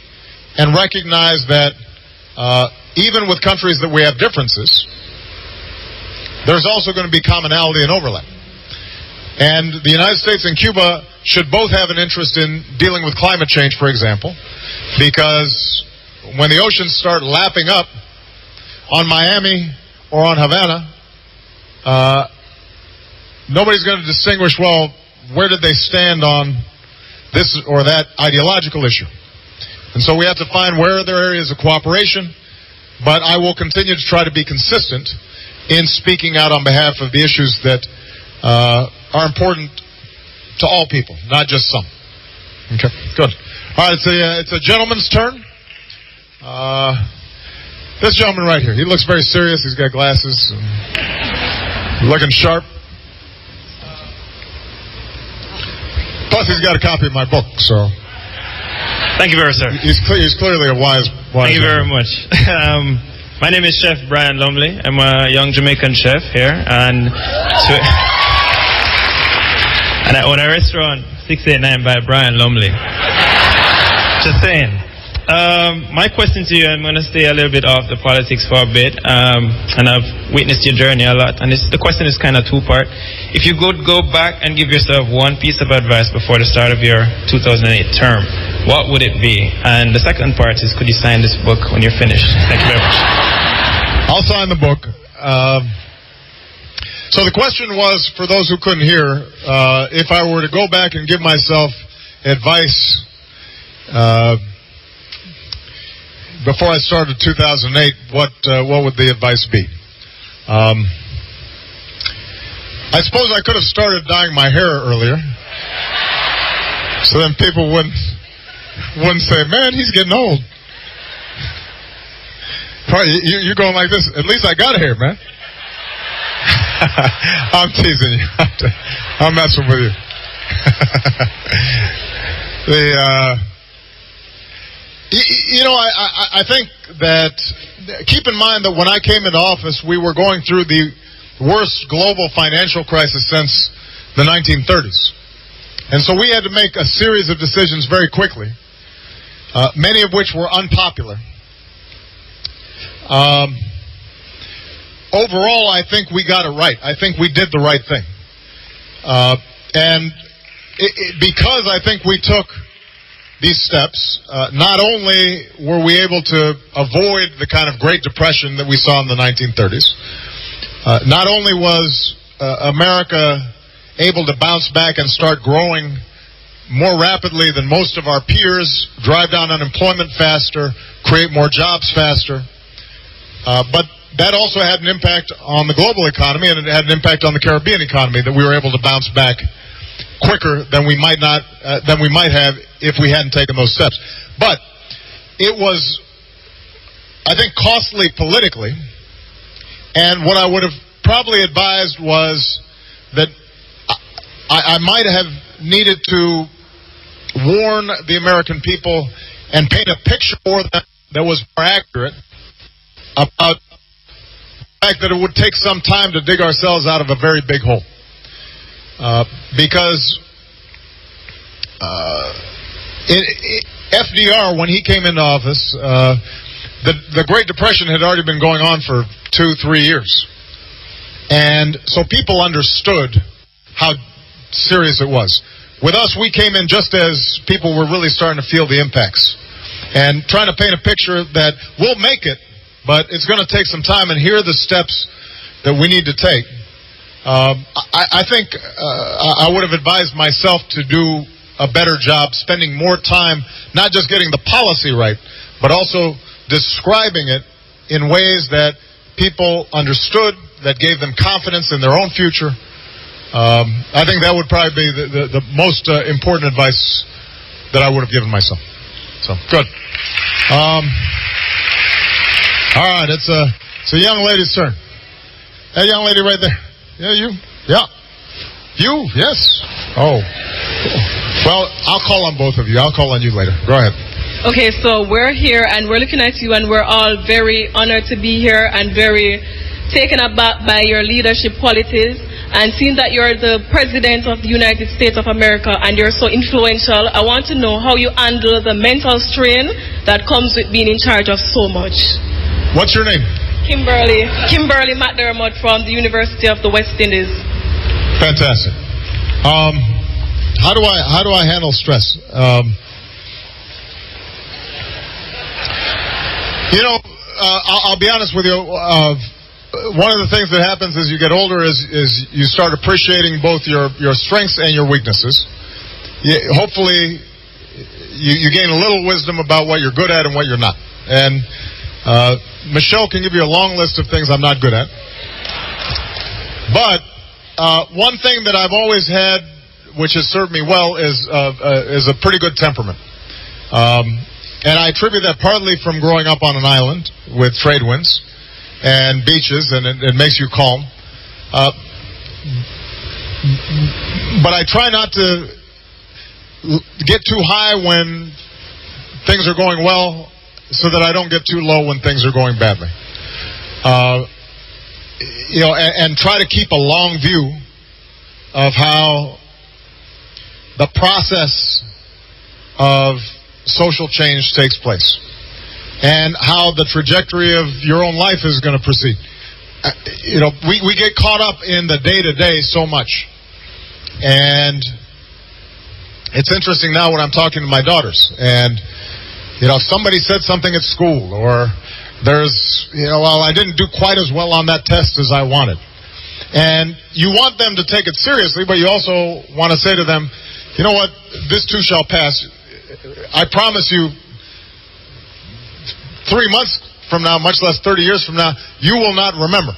and recognize that even with countries that we have differences, there's also going to be commonality and overlap. And the United States and Cuba should both have an interest in dealing with climate change, for example, because when the oceans start lapping up on Miami or on Havana, nobody's going to distinguish, well, where did they stand on this or that ideological issue. And so we have to find where are there areas of cooperation, but I will continue to try to be consistent in speaking out on behalf of the issues that are important to all people, not just some. Okay, good. All right, it's a gentleman's turn. This gentleman right here, he looks very serious. He's got glasses, looking sharp. Plus, he's got a copy of my book, so. Thank you very much, sir. He's clearly a wise Thank you very much. My name is Chef Brian Lumley. I'm a young Jamaican chef here, and I own a restaurant, 689 by Brian Lumley. Just saying. My question to you, I'm going to stay a little bit off the politics for a bit, and I've witnessed your journey a lot, and the question is kind of two-part. If you could go back and give yourself one piece of advice before the start of your 2008 term, what would it be? And the second part is, could you sign this book when you're finished? Thank you very much. I'll sign the book. So the question was, for those who couldn't hear, if I were to go back and give myself advice before I started 2008, what would the advice be? I suppose I could have started dyeing my hair earlier, so then people wouldn't say, "Man, he's getting old." Probably, you're going like this. At least I got hair, man. I'm teasing you. I'm messing with you. I think that, keep in mind that when I came into office, we were going through the worst global financial crisis since the 1930s. And so we had to make a series of decisions very quickly, many of which were unpopular. Overall, I think we got it right. I think we did the right thing. And because I think we took these steps, not only were we able to avoid the kind of Great Depression that we saw in the 1930s, not only was America able to bounce back and start growing more rapidly than most of our peers, drive down unemployment faster, create more jobs faster, but that also had an impact on the global economy, and it had an impact on the Caribbean economy, that we were able to bounce back quicker than we might have if we hadn't taken those steps. But it was, I think, costly politically, and what I would have probably advised was that I might have needed to warn the American people and paint a picture for them that was more accurate about the fact that it would take some time to dig ourselves out of a very big hole. Because FDR, when he came into office, the Great Depression had already been going on for 2-3 years. And so people understood how serious it was. With us, we came in just as people were really starting to feel the impacts. And trying to paint a picture that we'll make it, but it's going to take some time, and here are the steps that we need to take. I think I would have advised myself to do a better job spending more time not just getting the policy right, but also describing it in ways that people understood, that gave them confidence in their own future. I think that would probably be the most important advice that I would have given myself. So, good. All right, it's a young lady's turn. That young lady right there. Yeah, you. Yeah. You, yes. Oh. Well, I'll call on both of you. I'll call on you later. Go ahead. Okay, so we're here and we're looking at you and we're all very honored to be here and very taken aback by your leadership qualities. And seeing that you're the President of the United States of America and you're so influential, I want to know how you handle the mental strain that comes with being in charge of so much. What's your name? Kimberly McDermott from the University of the West Indies. Fantastic. How do I handle stress? I'll be honest with you. One of the things that happens as you get older is you start appreciating both your strengths and your weaknesses. Hopefully, you gain a little wisdom about what you're good at and what you're not. And Michelle can give you a long list of things I'm not good at. But one thing that I've always had, which has served me well, is a pretty good temperament. And I attribute that partly from growing up on an island with trade winds and beaches, and it makes you calm. But I try not to get too high when things are going well, so that I don't get too low when things are going badly. And try to keep a long view of how the process of social change takes place, and how the trajectory of your own life is going to proceed. We get caught up in the day-to-day so much. And it's interesting now when I'm talking to my daughters, and, if somebody said something at school, or there's, I didn't do quite as well on that test as I wanted. And you want them to take it seriously, but you also want to say to them, you know what, this too shall pass. I promise you, 3 months from now, much less 30 years from now, you will not remember.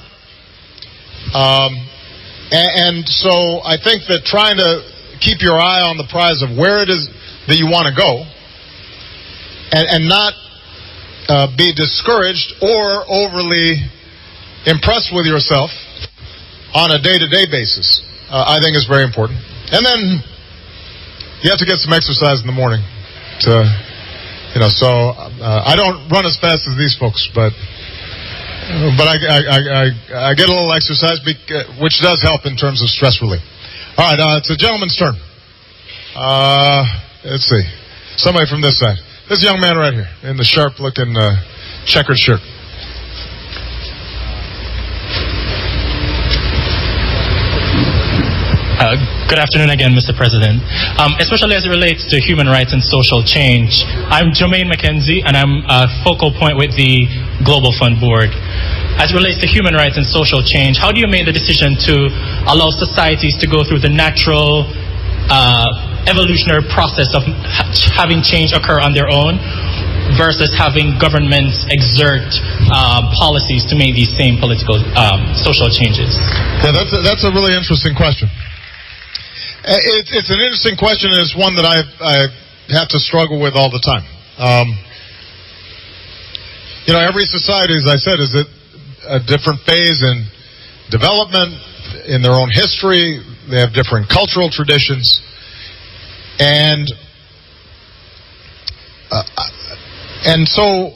And so I think that trying to keep your eye on the prize of where it is that you want to go, and not be discouraged or overly impressed with yourself on a day-to-day basis, I think is very important. And then you have to get some exercise in the morning. I don't run as fast as these folks, but I get a little exercise, which does help in terms of stress relief. All right, it's a gentleman's turn. Let's see. Somebody from this side. This young man right here in the sharp-looking checkered shirt. Good afternoon again, Mr. President. Especially as it relates to human rights and social change, I'm Jermaine McKenzie, and I'm a focal point with the Global Fund Board. As it relates to human rights and social change, how do you make the decision to allow societies to go through the natural evolutionary process of having change occur on their own, versus having governments exert policies to make these same political, social changes? Yeah, that's a really interesting question. It's an interesting question, and it's one that I have to struggle with all the time. Every society, as I said, is at a different phase in development, in their own history. They have different cultural traditions. And so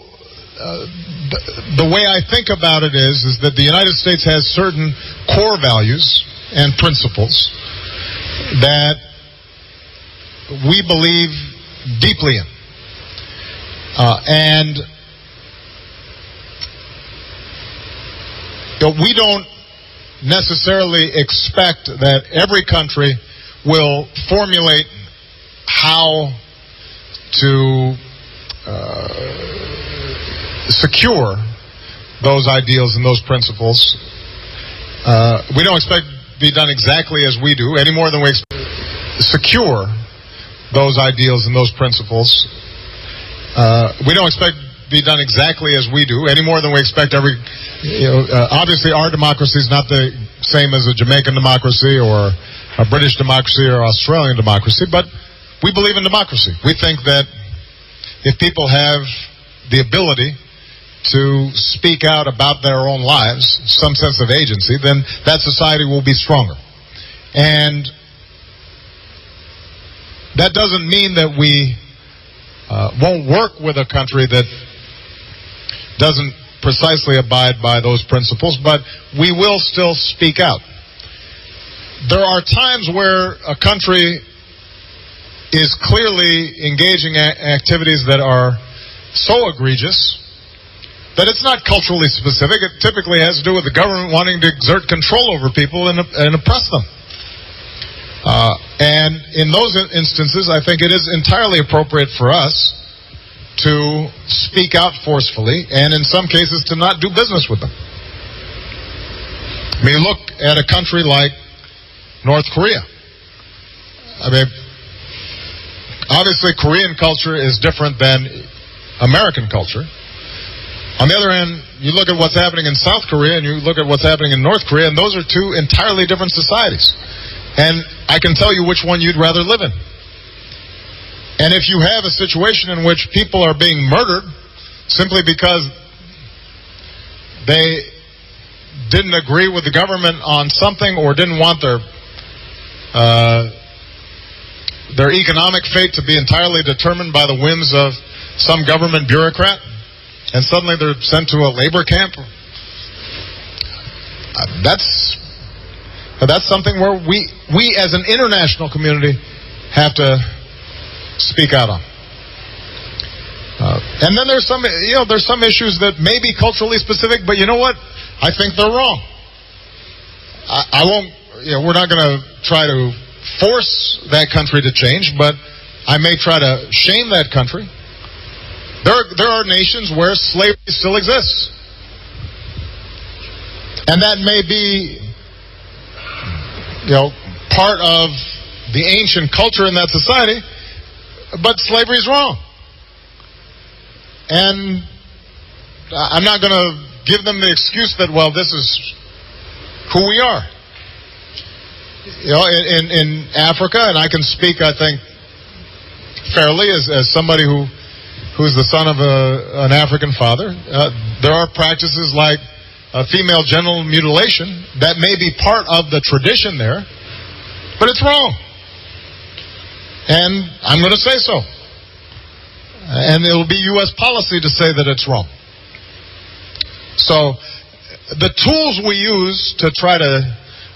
the way I think about it is that the United States has certain core values and principles that we believe deeply in. And we don't necessarily expect that every country will formulate how to secure those ideals and those principles. We don't expect it to be done exactly as we do, any more than we expect secure those ideals and those principles. We don't expect it to be done exactly as we do, any more than we expect obviously our democracy is not the same as a Jamaican democracy or a British democracy or Australian democracy, but we believe in democracy. We think that if people have the ability to speak out about their own lives, some sense of agency, then that society will be stronger. And that doesn't mean that we won't work with a country that doesn't precisely abide by those principles, but we will still speak out. There are times where a country is clearly engaging activities that are so egregious that it's not culturally specific. It typically has to do with the government wanting to exert control over people and oppress them. And in those instances, I think it is entirely appropriate for us to speak out forcefully, and in some cases to not do business with them. I mean, look at a country like North Korea. I mean, obviously Korean culture is different than American culture. On the other hand, you look at what's happening in South Korea and you look at what's happening in North Korea, and those are two entirely different societies. And I can tell you which one you'd rather live in. And if you have a situation in which people are being murdered simply because they didn't agree with the government on something or didn't want their economic fate to be entirely determined by the whims of some government bureaucrat, and suddenly they're sent to a labor camp, that's something where we as an international community have to speak out on. And then there's some issues that may be culturally specific, but you know what? I think they're wrong. I won't, we're not going to try to force that country to change, but I may try to shame that country. There are nations where slavery still exists. And that may be, part of the ancient culture in that society, but slavery is wrong. And I'm not going to give them the excuse that, well, this is who we are. In Africa, and I can speak, I think, fairly as somebody who's the son of an African father, there are practices like female genital mutilation that may be part of the tradition there, but it's wrong. And I'm going to say so. And it'll be U.S. policy to say that it's wrong. So the tools we use to try to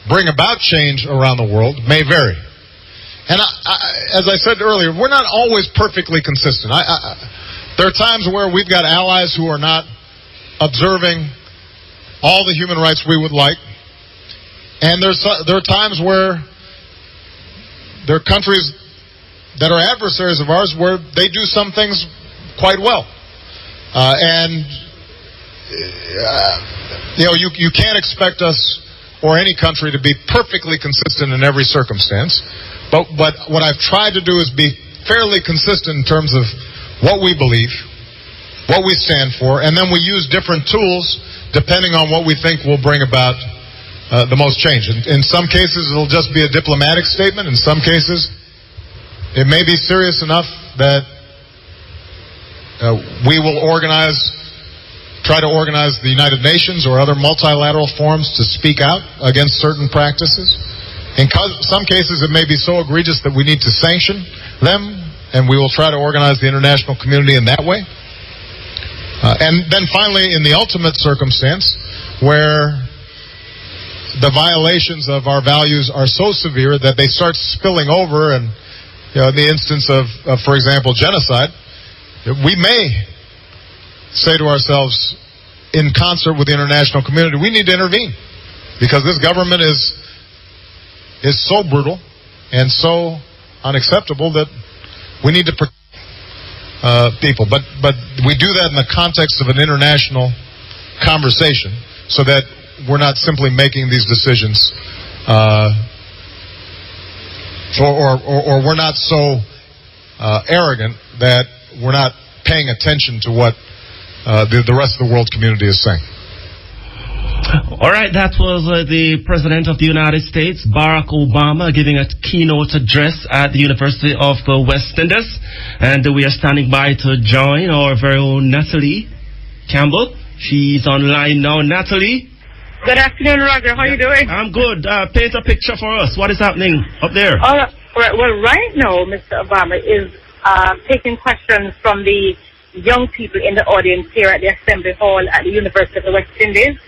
bring about change around the world may vary. And as I said earlier, we're not always perfectly consistent. There are times where we've got allies who are not observing all the human rights we would like. And there are times where there are countries that are adversaries of ours where they do some things quite well. You can't expect us or any country to be perfectly consistent in every circumstance. But what I've tried to do is be fairly consistent in terms of what we believe what we stand for, and then we use different tools depending on what we think will bring about the most change. In some cases, it'll just be a diplomatic statement. In some cases, it may be serious enough that we will try to organize the United Nations or other multilateral forums to speak out against certain practices. In some cases, it may be so egregious that we need to sanction them, and we will try to organize the international community in that way. And then finally, in the ultimate circumstance, where the violations of our values are so severe that they start spilling over, and in the instance of, for example, genocide, we may say to ourselves, in concert with the international community, we need to intervene, because this government is so brutal and so unacceptable that we need to protect people. But we do that in the context of an international conversation, so that we're not simply making these decisions, or we're not so arrogant that we're not paying attention to what the rest of the world community is saying. All right, that was the President of the United States, Barack Obama, giving a keynote address at the University of the West Indies. And we are standing by to join our very own Natalie Campbell. She's online now. Natalie? Good afternoon, Roger. How are you doing? I'm good. Paint a picture for us. What is happening up there? All right. Well, right now, Mr. Obama is taking questions from the young people in the audience here at the Assembly Hall at the University of the West Indies.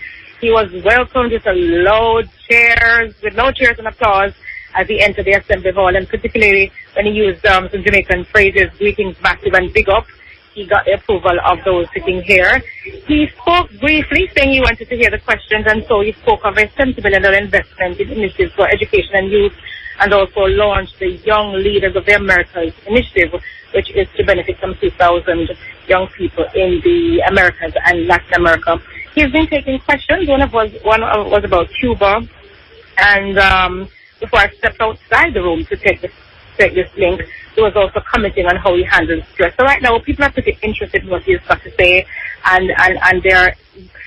He was welcomed with loud cheers and applause as he entered the Assembly Hall, and particularly when he used some Jamaican phrases, greetings, massive and big up. He got the approval of those sitting here. He spoke briefly, saying he wanted to hear the questions, and so he spoke of a $70 million investment in initiatives for education and youth, and also launched the Young Leaders of the Americas initiative, which is to benefit some 2,000 young people in the Americas and Latin America. He's been taking questions. One was about Cuba, and before I stepped outside the room to take this link, he was also commenting on how he handles stress. So right now, people are pretty interested in what he's got to say, and they're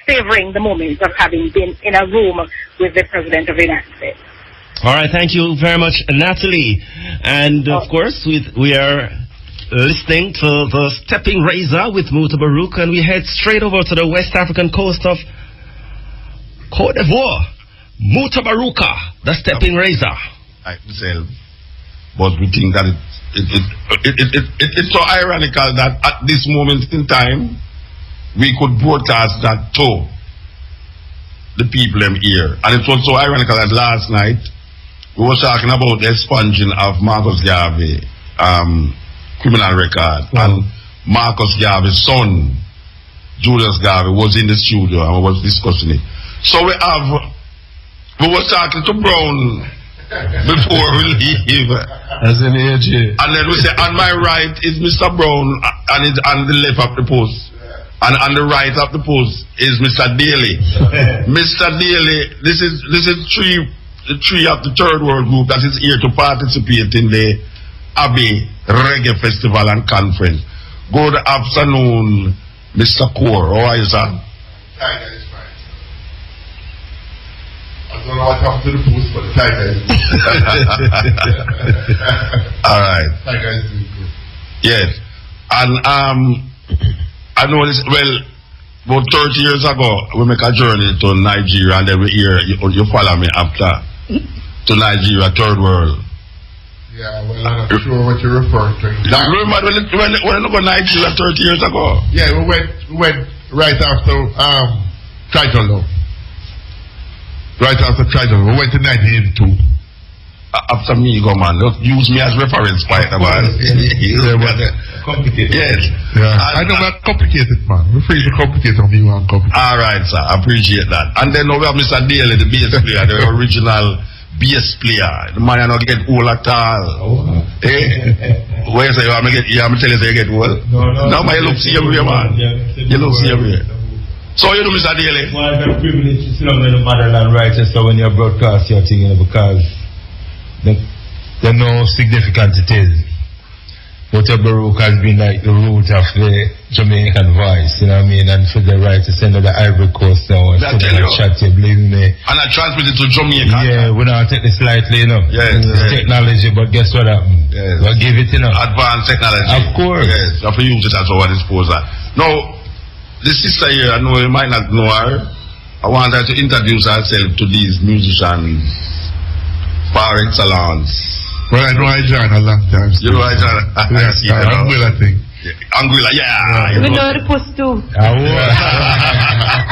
savoring the moment of having been in a room with the President of the United States. All right, thank you very much, Natalie. And of course, we are listening to the Stepping Razor with Mutabaruka, and we head straight over to the West African coast of Côte d'Ivoire. Mutabaruka, the Stepping Razor. But we think that it's so ironical that at this moment in time we could broadcast that to the people them here. And it was so ironical that last night we were talking about the expunging of Marcus Garvey criminal record, and Marcus Garvey's son, Julius Garvey, was in the studio and we was discussing it. So we were talking to Brown before we leave. As in AJ. And then we say, on my right is Mr. Brown, and it's on the left of the post. And on the right of the post is Mr. Daly. Mr. Daly, this is the three of the Third World Group that is here to participate in the Abbey Reggae Festival and Conference. Good afternoon, Mr. Kaur. How are you, sir? Tiger is fine. I don't know what happened to the post, but the Tiger is all right. Tiger is good. Yes. And I know this, well, about 30 years ago, we make a journey to Nigeria, and every year you follow me after to Nigeria, Third World. Yeah, well, I'm not sure what you're referring to. Remember when I go to Nigeria 30 years ago? Yeah, we went right after Triton. Right after Triton. We went to 1982. After me, go man. Don't use me as reference point about it. Complicated. Yes. Yeah. I know that's complicated, man. We're free to complicate on me, man. All right, sir. I appreciate that. And then we have Mr. Daly, the bass player, the original bass player. The man not get old at all. Oh. Eh? Where you say I'm tell you say you get old? No. Now you look see everywhere, man. You look see everywhere. So you do, Mr. Daly? Well, I'm very privileged to sit on the motherland writer, so when you broadcast your thing, because they know how significant it is. But Mutabaruka has been like the root of the Jamaican voice, you know what I mean? And for the right to send to the Ivory Coast now and put in a chat, you believe me? And I transmit it to Jamaica. Yeah, we don't take this lightly, you know. Yes, it's technology, but guess what happened? Yes. We'll give it, you know. Advanced technology. Of course. Yes, you have to use it as our disposal. Now, the sister here, I know you might not know her. I want her to introduce herself to these musicians par excellence. Well, I know I joined a long time. You know I joined? Yes, Anguilla thing. Anguilla, yeah. We know the puss too.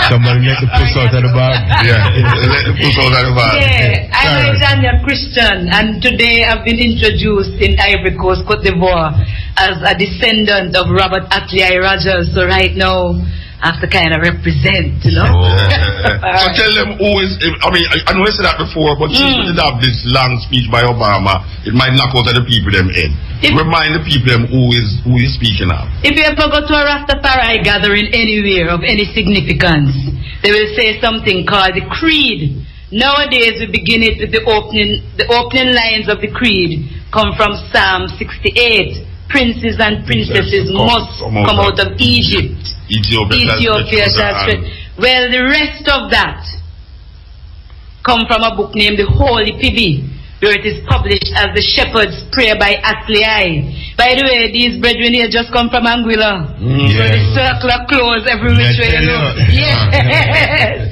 Somebody let the puss out of the bag. Yeah, let the puss out of the bag. Yeah, I'm Alexander Christian, and today I've been introduced in Ivory Coast, Cote d'Ivoire, as a descendant of Robert Atliai Rogers. So right now, I have to kind of represent, you know. So tell them who is, I mean, I know I said that before, but since we did have this long speech by Obama, it might knock out of the people them in. Remind the people them who is speaking of. If you ever go to a Rastafari gathering anywhere of any significance, they will say something called the creed. Nowadays we begin it with the opening lines of the creed come from Psalm 68. Princes and princesses must come out of Egypt. Ethiopia shall spread. Well, the rest of that come from a book named The Holy Pibi, where it is published as The Shepherd's Prayer by Atliai. By the way, these brethren here just come from Anguilla. So the circle of clothes every which way. Yes.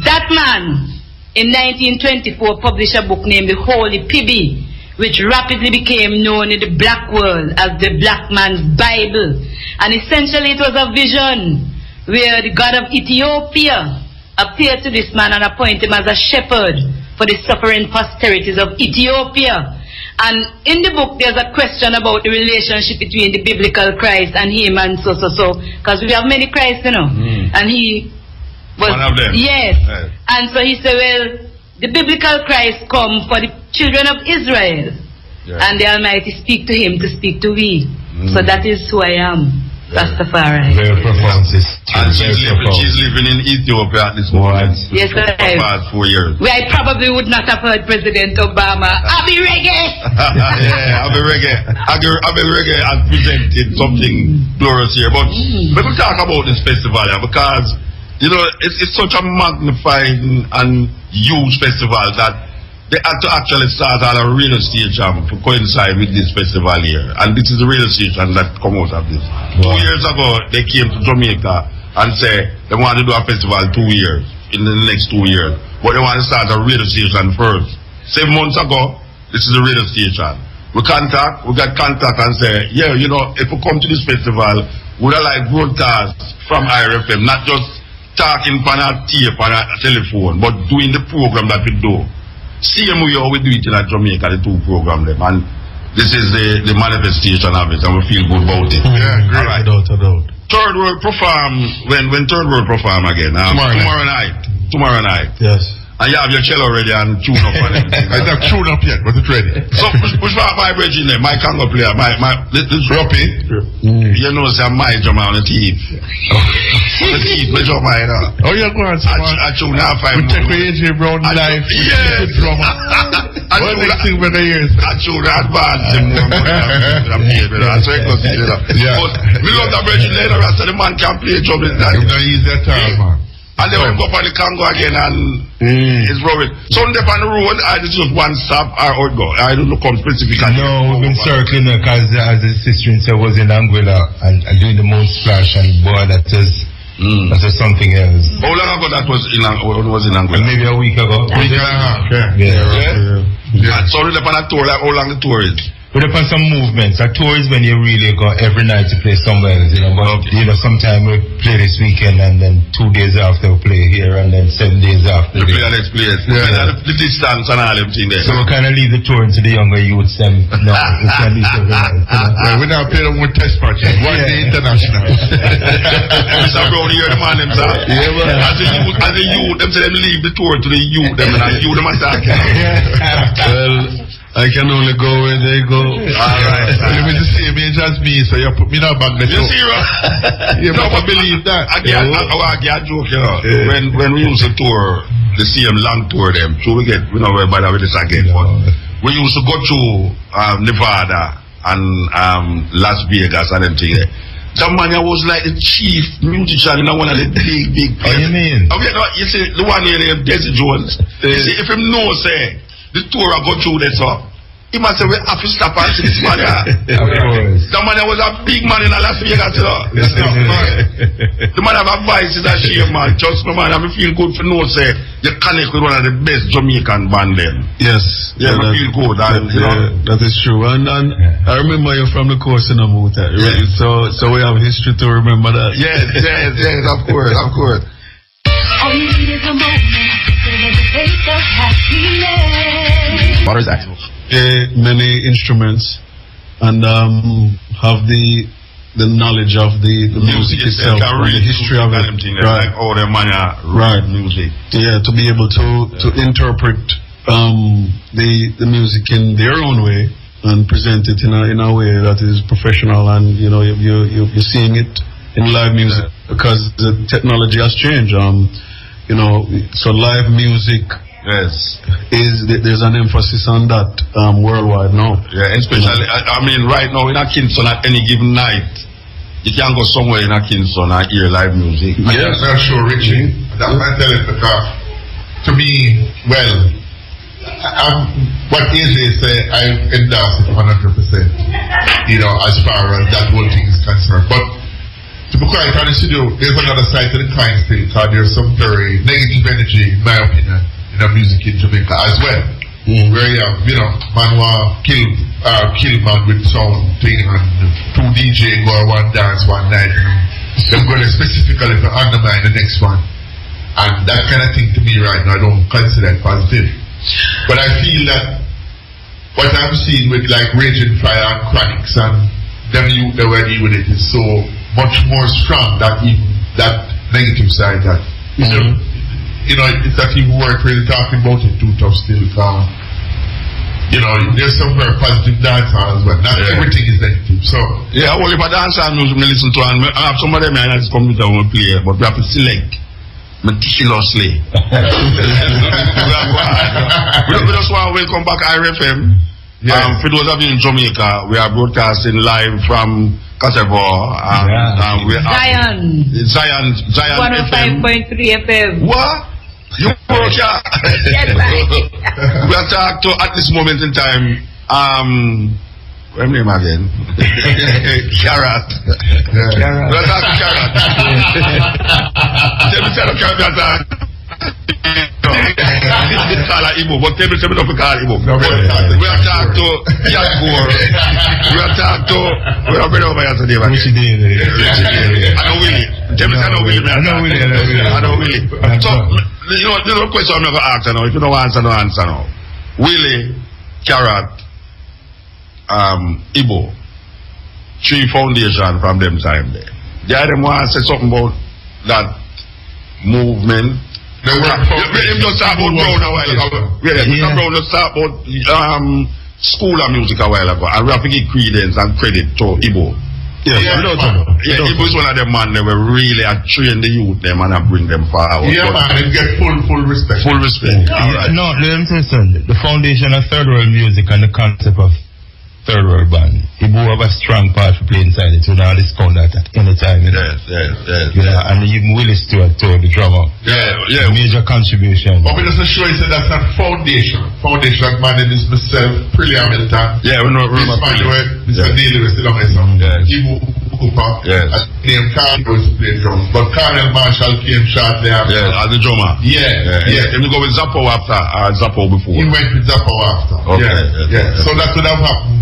That man, in 1924, published a book named The Holy Pibi, which rapidly became known in the black world as the black man's Bible. And essentially it was a vision where the God of Ethiopia appeared to this man and appointed him as a shepherd for the suffering posterities of Ethiopia. And in the book there's a question about the relationship between the biblical Christ and him and so. Because we have many Christs, you know. And he was... one of them. Yes. And so he said, well, the biblical Christ come for the children of Israel, and the Almighty speak to him to speak to we. So that is who I am, Rastafari. Very profound, sister. And she's living in Ethiopia at this moment. Yes, for the past 4 years. Where I probably would not have heard President Obama. Abi Reggae! Yeah, Abi Reggae. Abi Reggae has presented something glorious here. But let me talk about this festival here, because you know, it's such a magnified and huge festival that they had to actually start on a radio station to coincide with this festival here. And this is the radio station that come out of this. 2 years ago, they came to Jamaica and say they want to do a festival 2 years, in the next 2 years. But they want to start a radio station first. 7 months ago, this is the radio station. We got contact and say, yeah, you know, if we come to this festival, would I like broadcast from IRFM, not just talking on a tape and a telephone, but doing the program that we do. Same way how we do it in Jamaica, the two program them. And this is the manifestation of it, and we feel good about it. Yeah, great. All right. Without a doubt. Third World perform, when Third World perform again, tomorrow night. Yes. And you have your cello ready and tune up on it. I don't tune up yet, but it's ready. So, which part of my bridge in there? My Congo player, this Ruppy. You know, say my drum on the teeth. The teeth, my drum, you know. Oh, you're going to I tune now 5 we take AJ Brown live. Yeah. Drummer. What next thing for the years? I tune advance him more. That's right, you know. Yeah. But we love that bridge later, so the man can play drum in that. It's not easy at all, man. And then we go up on the Congo again and it's rolling. Sunday on the road, I just one stop or go. I don't know come specifically. No, we've been circling because as the sister said was in Anguilla and doing the moon splash, and boy, that was something else. How long ago that was in Anguilla? Maybe a week ago. A week and a half, yeah. So we're on a tour, like how long the tour is? But upon some movements, a tour is when you really go every night to play somewhere else, you know. But you know, sometimes we play this weekend and then 2 days after we play here and then 7 days after. You play the next place. Yeah. The distance and all everything there. So we kind of leave the tour to the younger youths. Then no, we can't leave every night. Well, we now play them with test matches. One day international. Mr. Brown, you hear the man them, sir? Yeah, well. As a youth, them say them leave the tour to the youth them and the youth them attack. Well, I can only go where they go. Alright. You mean the same age as me, so you put me in a bag. You see, you never believe that. I get a joke, you know. When we used to tour, the same long tour them, so we know we're bad with this again, but we used to go through Nevada and Las Vegas and them thing there. That man was like the chief musician in one of the big places. What do you mean? Okay, no, you see, the one here named Desi Jones. You see, if him know, say, the tour I go through that, so, he must say, we have to stop and see this man here. That man was a big man in Las Vegas, you know. The man have a voice, is a shame, man. Just me, man, I feel good for know, say, you connect with one of the best Jamaican band then. Yes. Yeah, I feel good. And, you know, that is true. And I remember you from the course in Amuta. Right? So we have history to remember that. Yes, of course. All you need is a moment to elevate the happiness. What is that? Many instruments and have the knowledge of the music itself, and the history of it. Right. Like all the music. Yeah, to be able to interpret the music in their own way and present it in a way that is professional, and you know you're seeing it in live music because the technology has changed. You know, so live music. Yes. There's an emphasis on that worldwide now. Yeah, especially, I mean, right now in Kingston at any given night, you can go somewhere in Kingston and hear live music. Yes, I'm sure, Richie. That's my telling because to me, well, what AJ say, I endorse it 100%. You know, as far as that whole thing is concerned. But to be quite honest with you, there's another side to the client thing because there's some very negative energy, in my opinion, in the music in Jamaica as well. Where you know, man want kill man with sound thing and two DJ go one dance one night and them going specifically to undermine the next one. And that kind of thing to me right now I don't consider it positive. But I feel that what I'm seeing with like Raging Fire and Chronics and them youth that were dealing with it is so much more strong than even that negative side that you know, it's that people weren't really talking about it too tough still. You know, there's some very positive dancehall as well. Not everything is negative. So yeah, well, if I dancehall music, I listen to and I have some of them I just come with and play, but we have to select meticulously. We just want to welcome back IRFM. For those of you in Jamaica, we are broadcasting live from Caterpillar. We Zion 105.3 FM. What? You work here? Yes, right. We are talking to, at this moment in time, what's name again? Carrot. We are talking to Carrot. Tell me Carrot. Call Igbo, but tell me not to call Igbo. We are talking to Yakor. We are talking to, we are over yesterday. I know Willie. Tell me I know Willie. I know Willie. So, you know the question I'm never asked now. If you don't answer, no answer now. Willie, Carrot, Igbo, 3 foundation from them time there. The other want to say something about that movement. We just talk about Brown a while ago. Mr. Brown just talk about school of music a while ago. And we have to give credence and credit to Igbo. Igbo is one of them man that were really train the youth them and bring them forward. Yeah, man, and get full respect. Full respect. Right. No, let me say something. The foundation of third world music and the concept of third world band, Igbo have a strong part to play inside it. You know, discount that at any time. Yes. And even Willie Stewart too, the drummer. Yeah. Major contribution. But we just show you that's not foundation. Foundation man is myself, Prilly Hamilton. Yeah, we know Mr. Daly was still on my song. Igbo Cooper. Yes. Named Carl was to play drums. But Colonel Marshall came shortly after. Yeah, as the drummer. Yeah. Can we go with Zappo after Zappo before? He went with Zappo after. Okay. So that would have happened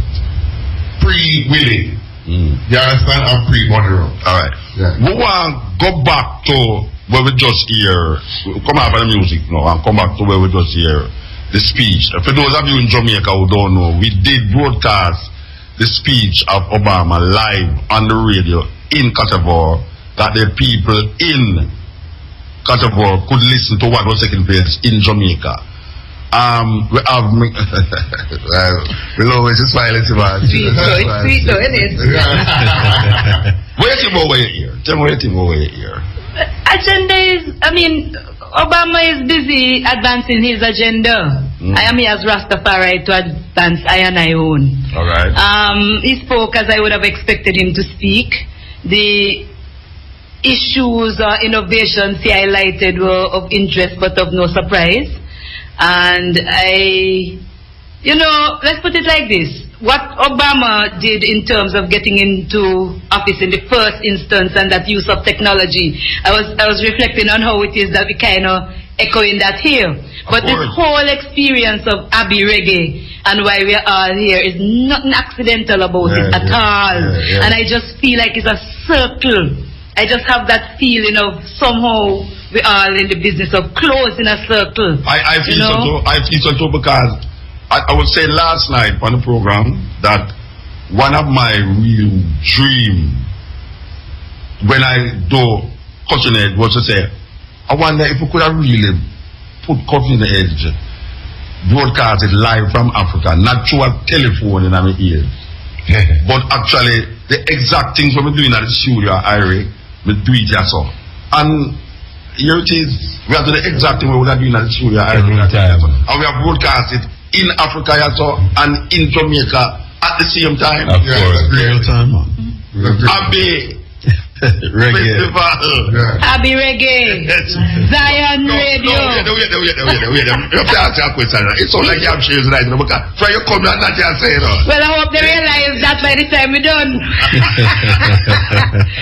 pre-Willie. You understand? I'm pre-Monroe. Alright. Yeah. We want to go back to where we just hear, come out of the music now and come back to where we just hear the speech. For those of you in Jamaica who don't know, we did broadcast the speech of Obama live on the radio in Caterpillar, that the people in Caterpillar could listen to what was taking place in Jamaica. We have we'll always smile at man. Sweet though, isn't it? What do you think over here? Tell me what you think over here. Agenda is, Obama is busy advancing his agenda. I am here as Rastafari to advance I and I own. All right. He spoke as I would have expected him to speak. The issues or innovations he highlighted were of interest but of no surprise. And let's put it like this. What Obama did in terms of getting into office in the first instance and that use of technology, I was reflecting on how it is that we kind of echoing that here. But this whole experience of Abbey Reggae and why we are all here is nothing accidental about it at all. And I just feel like it's a circle. I just have that feeling of somehow we are in the business of closing a circle. I feel so too. I feel so too because I was saying last night on the program that one of my real dreams when I do Cutting Edge was to say, I wonder if we could have really put Cutting Edge, broadcast it live from Africa, not through a telephone in my ears, but actually the exact things we're doing at the studio, Irie, we do it yourself. And here it is, we have to do the exact thing we would have doing at the studio, Irie, and we have broadcast it in Africa and in Jamaica at the same time. Of course, real time. Abbey Reggae. Abbey Reggae. Zion Radio. Wait. It sounds like you have shares right now. Try to come and not just say it. Well, I hope they realize that by the time we're done.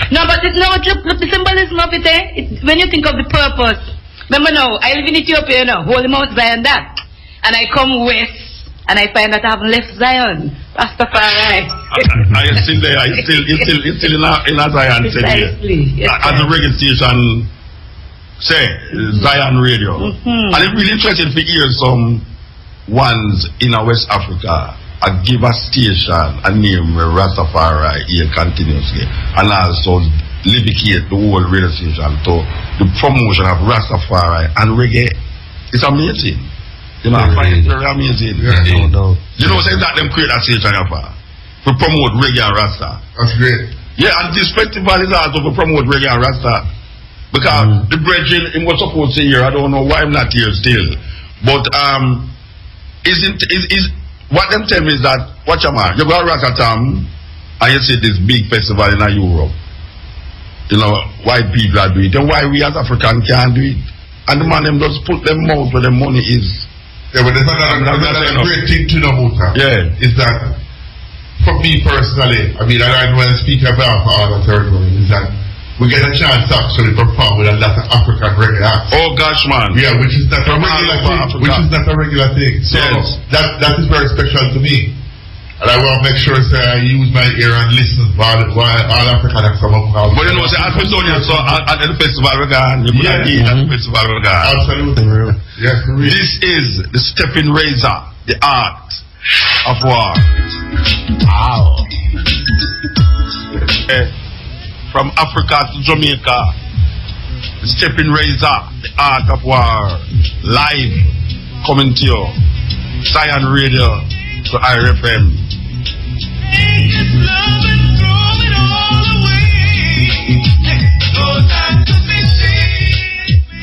No, but look, the symbolism of it, when you think of the purpose. Remember now, I live in Ethiopia now, Holy Mount Zion that. And I come west, and I find that I haven't left Zion. Rastafari. Are you still there? You're still in a Zion. Precisely. Yes, as a reggae station, say, Zion Radio. And it's really interesting to hear some ones in West Africa give a station a name where Rastafari here continuously. And also livicate the whole radio station to the promotion of Rastafari and reggae. It's amazing. I find it very amazing. No. You know, say that them create a station to promote reggae and Rasta. That's great. Yeah, and this festival is also to promote reggae and Rasta. Because the brethren was supposed to here, I don't know why I'm not here still. But is what them tell me is that watch a man, you go to Rasta-Tam and you see this big festival in Europe. White people are doing it. Then why we as Africans can't do it? And the man them just put them mouth where the money is. Yeah, but there's another great thing to know, Muta. Yeah. Is that, for me personally, I don't want to speak about all the territory, is that we get a chance to actually perform with a lot of African reggae acts. Oh gosh, man. Yeah, which is not a regular thing. So that is very special to me. And I want to make sure I use my ear and listen while all African acts come up. But you know, as we done here, so at the festival we're gone, you could have eat at the festival we're gone. Absolutely. Yes, this is the stepping razor, the art of war. Wow. From Africa to Jamaica, the stepping razor, the art of war, live coming to you, Zion Radio to IRFM.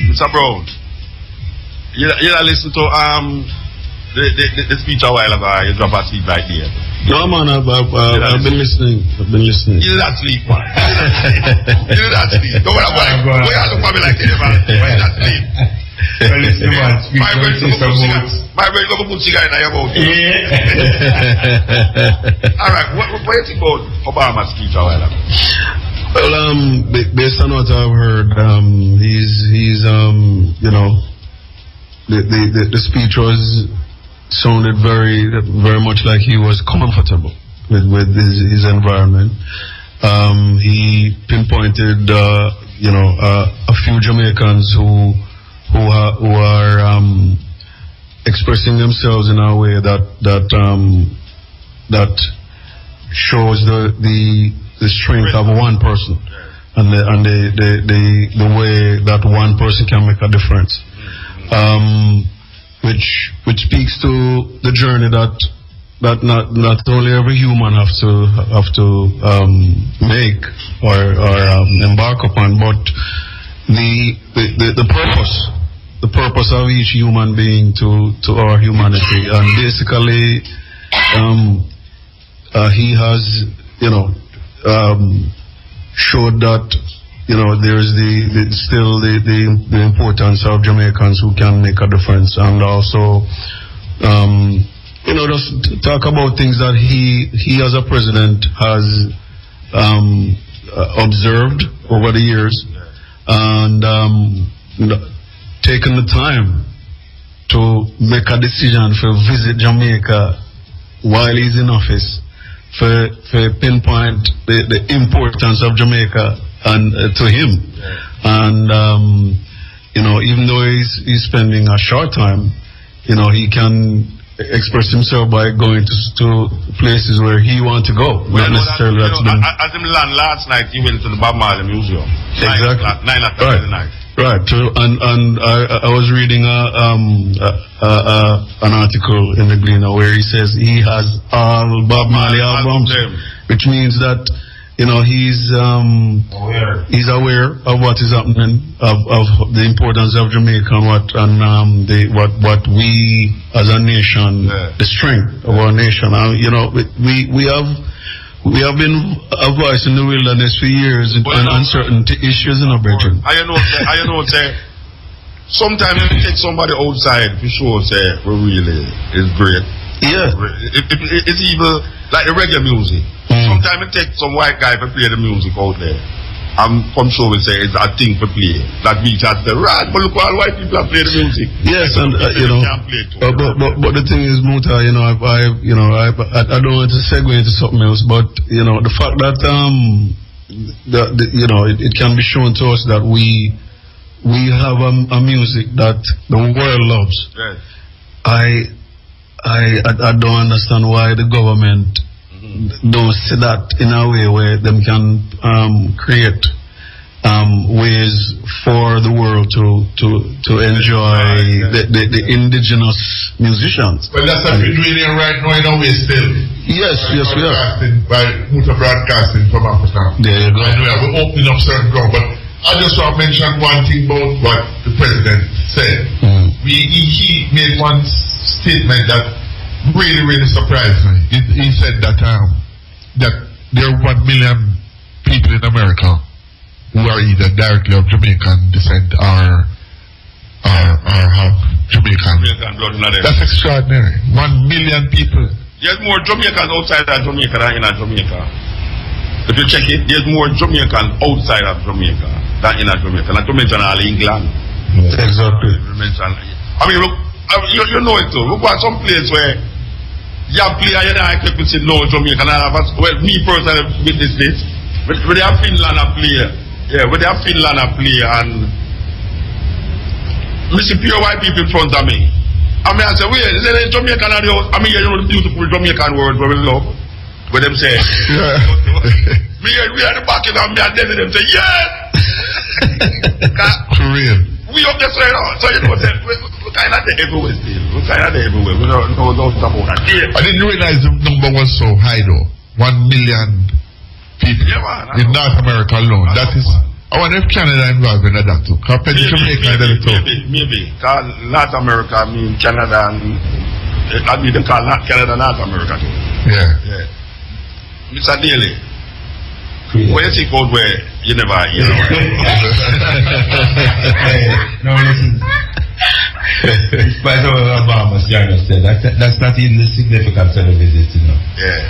Mr. Brown, you listen to the speech a while ago. You drop a sleep right there. No man, I've been listening. You did not sleep, man. You did not sleep. Don't worry about it. Why you look at me like that, man? Why you not sleep? My brain go put cigarette in your mouth. All right, what do you think about Obama's speech a while ago? Well, based on what I've heard, he's the speech sounded very much like he was comfortable with his environment. He pinpointed, a few Jamaicans who are expressing themselves in a way that shows the strength of one person and the way that one person can make a difference, which speaks to the journey that not only every human have to make or embark upon, but the purpose of each human being to our humanity, and basically he has, showed that, there's still the importance of Jamaicans who can make a difference, and also, just talk about things that he as a president has observed over the years, and taken the time to make a decision for visit Jamaica while he's in office, for pinpoint the importance of Jamaica and to him, and even though he's spending a short time, he can express himself by going to places where he wants to go. Well, not necessarily as him land last night, he went to the Bob Marley Museum. Exactly. 9 o'clock at night. Right. And I was reading an article in the Gleaner where he says he has all Bob Marley albums, which means that he's aware of what is happening, of the importance of Jamaica and what we as a nation, the strength of our nation. We have been a voice in the wilderness for years on certain issues in our region. I know, sometimes you take somebody outside for sure, really is great. Yeah. It's even like the reggae music. Sometimes you take some white guy to play the music out there. I'm sure we say it's a thing to play. That means that the right, but look all white people play the music. Yes, and but the thing is, Muta, I don't want to segue into something else, but the fact that it can be shown to us that we have a music that the world loves. Yes. I don't understand why the government don't see that in a way where them can create ways for the world to enjoy the indigenous musicians. Well, that's what we're doing here right now in a way still. Yes, we are. By Mutabaruka from Africa. There you go. And we're opening up certain ground. But I just want to mention one thing about what the president said. He made one statement that really, really surprised me. He said that there are 1 million people in America who are either directly of Jamaican descent or have Jamaican blood in them. That's extraordinary. 1 million people. There's more Jamaicans outside of Jamaica than in Jamaica. If you check it, there's more Jamaicans outside of Jamaica than in Jamaica. Not to mention all England. Exactly. I mean, look, you know it too. Look at some place where you play and people say no Jamaican. Well, me personally witness this. When they have Finland a play, and we see pure white people in front of me. I mean, I say, wait, is there Jamaican at the house? I mean, the beautiful Jamaican words where we love. Where them say, we are the back of them, me and them say, yeah! For real. We up there straight on. So we're kind of there everywhere still. We don't know about that. I didn't realize the number was so high though. 1 million people in North America alone. That is, I wonder if Canada involved in that too. Maybe. Because North America, I mean Canada and I mean they call Canada North America too. Yeah. Mr. Daly, when you think about where you never, No, listen. In spite of what Obama's General said, that's not even the significance of the visit, Yeah.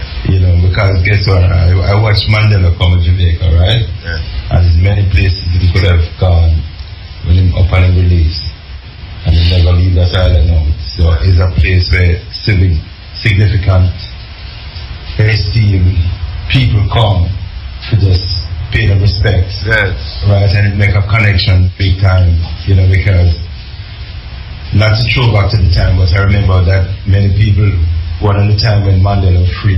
Because guess what? I watched Mandela come to Jamaica, right? Yeah. And there's many places he could have gone when him up on the release. And he never leave that island out. So it's a place where significant esteem people come to just pay the respect. Yes. Right, and it make a connection big time, because not to throw back to the time, but I remember that many people were on the time when Mandela was free.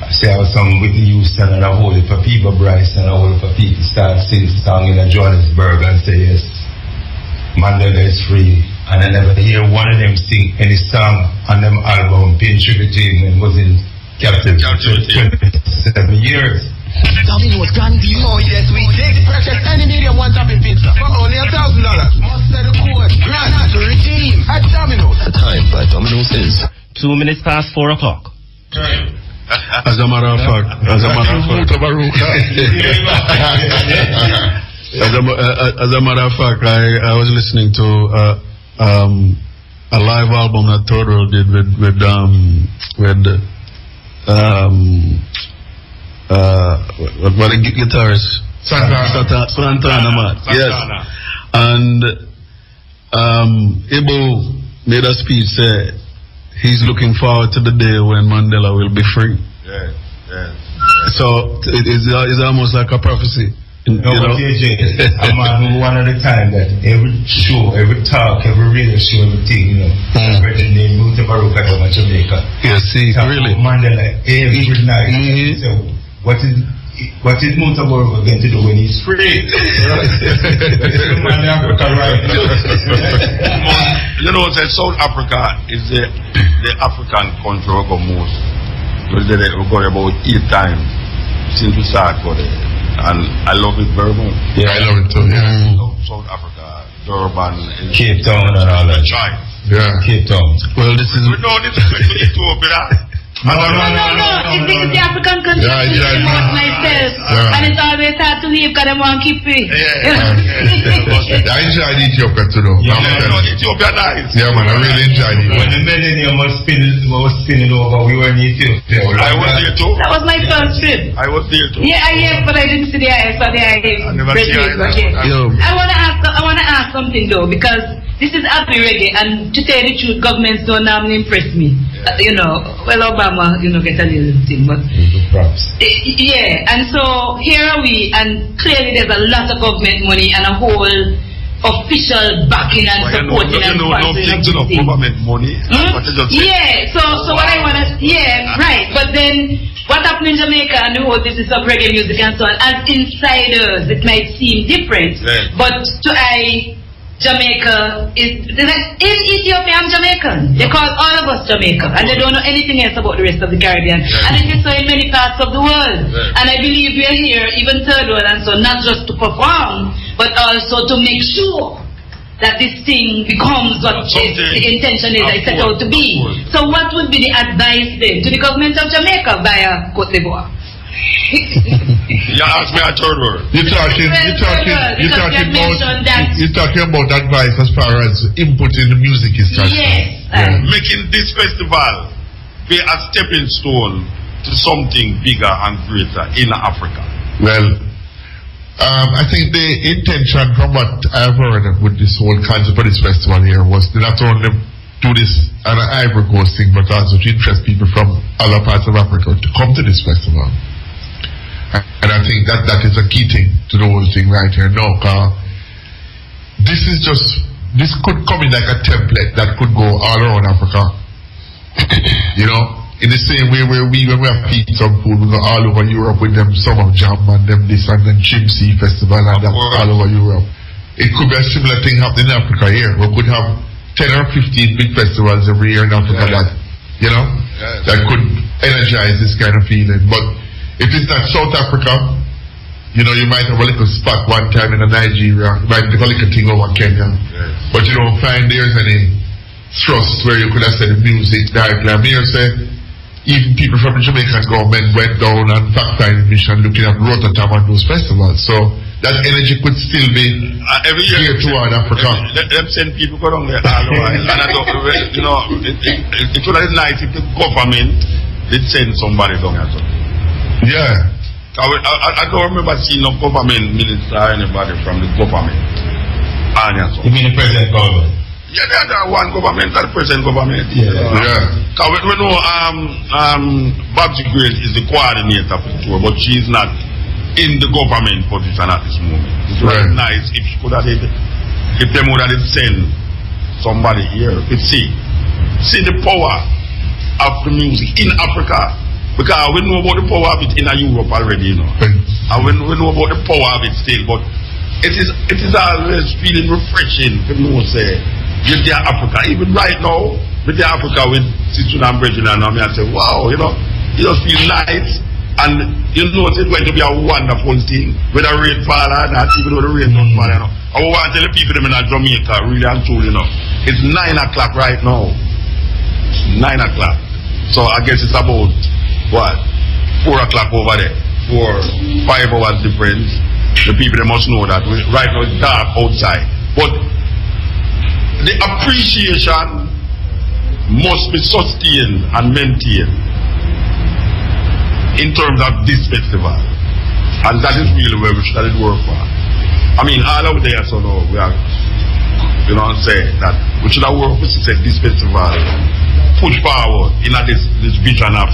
I say I was some Whitney Houston and a whole heap of people, Bryce and a whole heap of people start singing song in Johannesburg and say yes, Mandela is free. And I never hear one of them sing any song on them album paying tribute to him when he was in captivity for 27 years. Domino's Grand Deal. Oh yes, we take the precious any medium one topping pizza for only $1,000. Must set the code. Grand to redeem at Domino's. The time by Domino's is 2 minutes past 4 o'clock. As a matter of fact, Mutabaruka. As a matter of fact, I was listening to a live album that Third World did with what the guitarist Santana. Yes, and Ibo made a speech say he's looking forward to the day when Mandela will be free. Yeah. So it's almost like a prophecy. I'm one at a time that every show, every talk, every radio show, everything, I heard the name Mutabaruka from Jamaica. Yes, see, really. Mandela every night. So what is Mutabaruka going to do when he's free? You know, South Africa is the African country we go most. We go about 8 times since we started going there. And I love it very much. Yeah, I love it too. Yeah. South Africa, Durban, Cape Town, and all that. Yeah, Cape Town. Well, this is. No, this is Ethiopia. No. It's the African country. I myself. And it's always hard to leave because they want to keep it. I enjoyed Ethiopia too, though. Ethiopia nice. Yeah, man, I really enjoyed it. When the millennium was spinning over, we were in Ethiopia. I was there too. That was my first trip. I was there too. Yeah, but I didn't see the eyes. I never see I want to ask something though, because this is happy reggae, and to tell the truth, governments don't impress me. Well, Obama, get a little thing, but yeah. And so here are we, and clearly there's a lot of government money and a whole official backing and supporting and sponsoring government money. Yeah. So what I wanna, right. But then what happened in Jamaica and the whole business of reggae music and so on, as insiders, it might seem different, but to Jamaica is in Ethiopia. I'm Jamaican. They call all of us Jamaica, and they don't know anything else about the rest of the Caribbean. And it is so in many parts of the world. And I believe we are here, even Third World, and so not just to perform, but also to make sure that this thing becomes what the intention is I set out to be. So what would be the advice then to the government of Jamaica via Cote d'Ivoire? You ask me a Third World. You're talking about advice as far as input in the music is concerned. Making this festival be a stepping stone to something bigger and greater in Africa. Well, I think the intention from what I've heard with this whole concept of this festival here was to not only do this on an Ivory Coast thing, but also to interest people from other parts of Africa to come to this festival. And I think that is a key thing to the whole thing right here now. This could come in like a template that could go all around Africa. In the same way where when we have pizza food, we go all over Europe with them Summer Jam and them this and then Chimsy Festival and that all over Europe. It could be a similar thing happening in Africa here. We could have 10 or 15 big festivals every year in Africa that could energize this kind of feeling. But if it's not South Africa, you might have a little spot one time in Nigeria, you might have a little thing over Kenya, but you don't find there's any thrust where you could have said the music directly. I'm here say, even people from the Jamaican government went down and fact-finding mission looking at Rotterdam and those festivals. So that energy could still be every year toward Africa. Them send people go down there all the while. And I don't, it would have been nice if the government did send somebody down here. Yeah. I don't remember seeing no government minister or anybody from the government. You mean the president government? Yeah, there's one government, the present government. Because we know Babsy Grace is the coordinator for the tour, but she's not in the government position at this moment. It would be nice if she could have if them would have sent somebody here. See the power of the music in Africa. Because we know about the power of it in Europe already, and we know about the power of it still, but it is always feeling refreshing to know say you're there Africa. Even right now, with the Africa with Sister and Brethren and I say, wow, it just feels nice, and it's going to be a wonderful thing. Whether rain fall or not, even though the rain don't fall, I want to tell the people them in Jamaica, really and truly, it's 9 o'clock right now. 9 o'clock. So I guess it's about what? 4 o'clock over there. 5 hours difference. The people they must know that right now it's dark outside. But the appreciation must be sustained and maintained in terms of this festival. And that is really where we started work for. I mean, all out there, so no, we are, you know what I'm saying, that we should have worked with this festival, push forward in this vision of